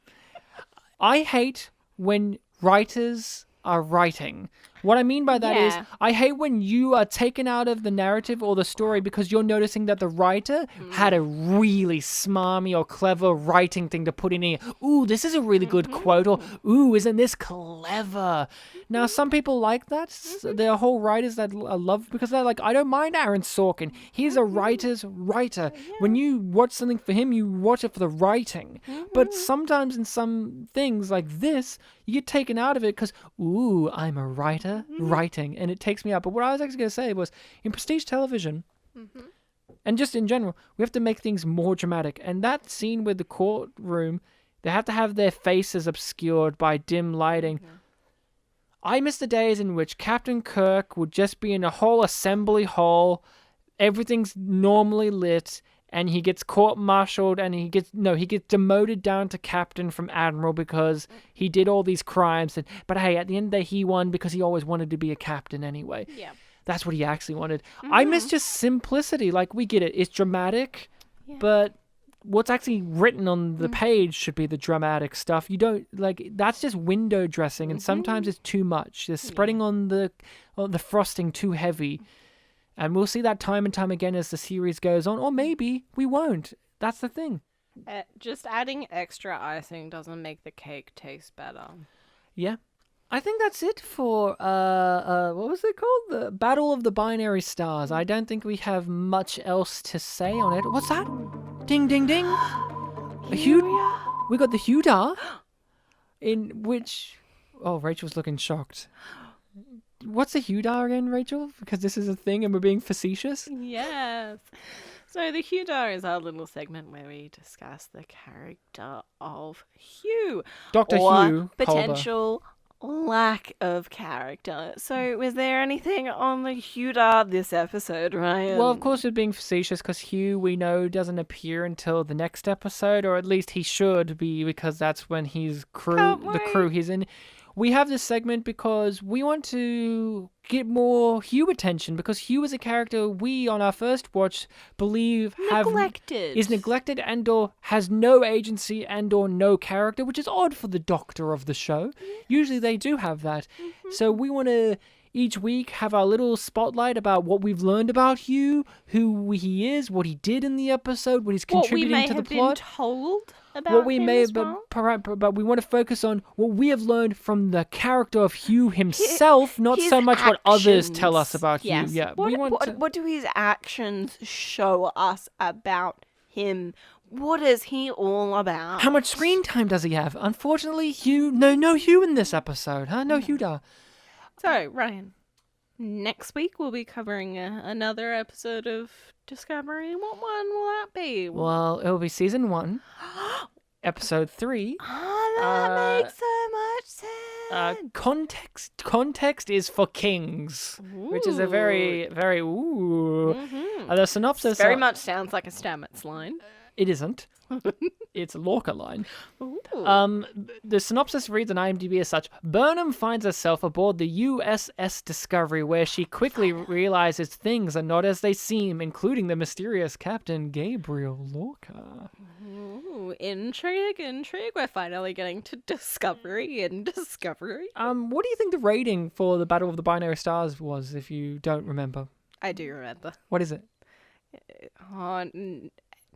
I hate when writers are writing. What I mean by that is, I hate when you are taken out of the narrative or the story because you're noticing that the writer had a really smarmy or clever writing thing to put in here. Ooh, this is a really good quote, or ooh, isn't this clever? Now, some people like that. There are whole writers that I love because they're like, I don't mind Aaron Sorkin. He's a writer's writer. When you watch something for him, you watch it for the writing. But sometimes in some things like this, you get taken out of it because, ooh, I'm a writer writing, and it takes me out. But what I was actually going to say was, in prestige television, and just in general, we have to make things more dramatic. And that scene with the courtroom, they have to have their faces obscured by dim lighting. I miss the days in which Captain Kirk would just be in a whole assembly hall, everything's normally lit, and he gets court-martialed, and he gets demoted down to captain from admiral because he did all these crimes. But hey, at the end of the day, he won because he always wanted to be a captain anyway. Yeah. That's what he actually wanted. I miss just simplicity. Like, we get it. It's dramatic, but what's actually written on the page should be the dramatic stuff. You don't, that's just window dressing, and sometimes it's too much. They're spreading on the frosting too heavy. And we'll see that time and time again as the series goes on, or maybe we won't. That's the thing. Just adding extra icing doesn't make the cake taste better. Yeah. I think that's it for, what was it called? The Battle of the Binary Stars. I don't think we have much else to say on it. What's that? Ding, ding, ding. A we got the Hudar, in which... Oh, Rachel's looking shocked. What's the Hudar again, Rachel? Because this is a thing and we're being facetious? Yes. So the Hudar is our little segment where we discuss the character of Hugh. Dr. or Hugh potential lack of character. So was there anything on the Hudar this episode, Ryan? Well, of course we're being facetious because Hugh, we know, doesn't appear until the next episode, or at least he should be, because that's when he's the crew he's in. We have this segment because we want to get more Hugh attention, because Hugh is a character we, on our first watch, believe is neglected and or has no agency and or no character, which is odd for the Doctor of the show. Usually they do have that. So we want to each week have our little spotlight about what we've learned about Hugh, who he is, what he did in the episode, what he's contributing to the plot. What we may have been told about what we him may as have well. but we want to focus on what we have learned from the character of Hugh himself, not his so much what others tell us actions. about Yes. Hugh. Yeah, What do his actions show us about him? What is he all about? How much screen time does he have? Unfortunately, Hugh, no Hugh in this episode, huh? No Hugh. So, Ryan, next week we'll be covering another episode of Discovery. What one will that be? Well, it'll be season 1, episode 3. Oh, that makes so much sense. Context is for kings, which is a very, very the synopsis very much sounds like a Stamets line. It isn't. It's a Lorca line. The synopsis reads on IMDb as such: Burnham finds herself aboard the USS Discovery, where she quickly realizes things are not as they seem, including the mysterious Captain Gabriel Lorca. Ooh, intrigue. We're finally getting to Discovery and Discovery. What do you think the rating for the Battle of the Binary Stars was, if you don't remember? I do remember. What is it?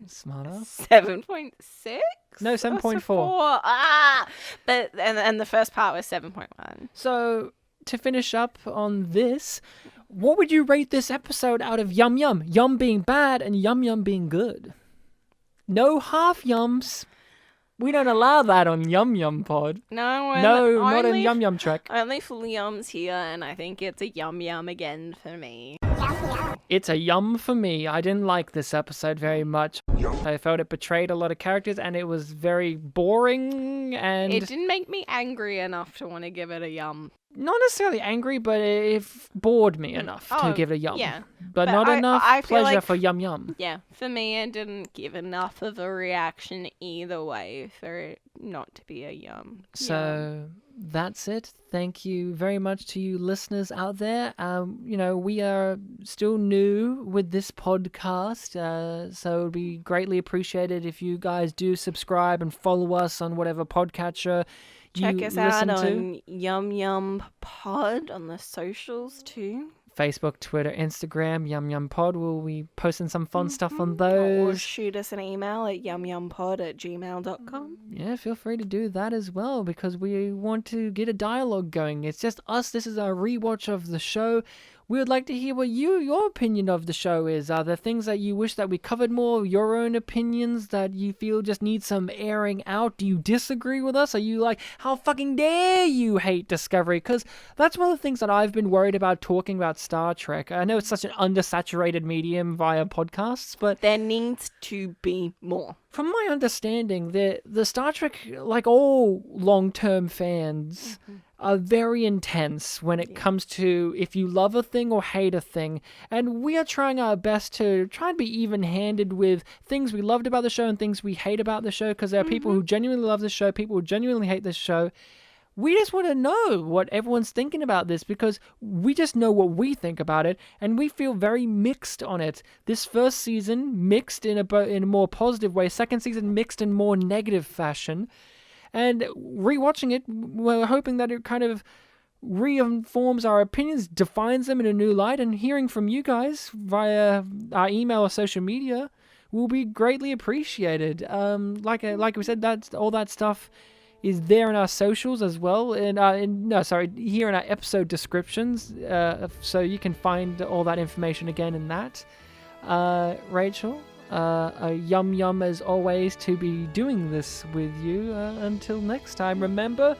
Smarter. 7.6? No, 7.4. But and the first part was 7.1. So to finish up on this, what would you rate this episode out of Yum Yum? Yum being bad and Yum Yum being good. No half yums. We don't allow that on YumYumPod. No, not in Yum Yum Trek. Only full yums here, and I think it's a yum yum again for me. It's a yum for me. I didn't like this episode very much. I felt it betrayed a lot of characters, and it was very boring, and... It didn't make me angry enough to want to give it a yum. Not necessarily angry, but it bored me enough to give it a yum. Yeah. But not enough pleasure like, for Yum Yum. Yeah, for me, it didn't give enough of a reaction either way for it not to be a yum. So that's it. Thank you very much to you listeners out there. We are still new with this podcast, so it would be greatly appreciated if you guys do subscribe and follow us on whatever podcatcher Check us out on YumYumPod on the socials too. Facebook, Twitter, Instagram, YumYumPod. We'll be posting some fun stuff on those. Or shoot us an email at yumyumpod@gmail.com. Yeah, feel free to do that as well, because we want to get a dialogue going. It's just us. This is our rewatch of the show. We would like to hear what your opinion of the show is. Are there things that you wish that we covered more? Your own opinions that you feel just need some airing out? Do you disagree with us? Are you like, how fucking dare you hate Discovery? Because that's one of the things that I've been worried about talking about Star Trek. I know it's such an undersaturated medium via podcasts, but... There needs to be more. From my understanding, the Star Trek, like all long-term fans... are very intense when it comes to if you love a thing or hate a thing. And we are trying our best to try and be even-handed with things we loved about the show and things we hate about the show, because there are people who genuinely love the show, people who genuinely hate this show. We just want to know what everyone's thinking about this, because we just know what we think about it, and we feel very mixed on it. This first season, mixed in a more positive way. Second season, mixed in more negative fashion. And rewatching it, we're hoping that it kind of reinforms our opinions, defines them in a new light, and hearing from you guys via our email or social media, will be greatly appreciated. Like we said, all that stuff is there in our socials as well, here in our episode descriptions, so you can find all that information again in that. Rachel, Yum Yum as always to be doing this with you. Until next time, remember,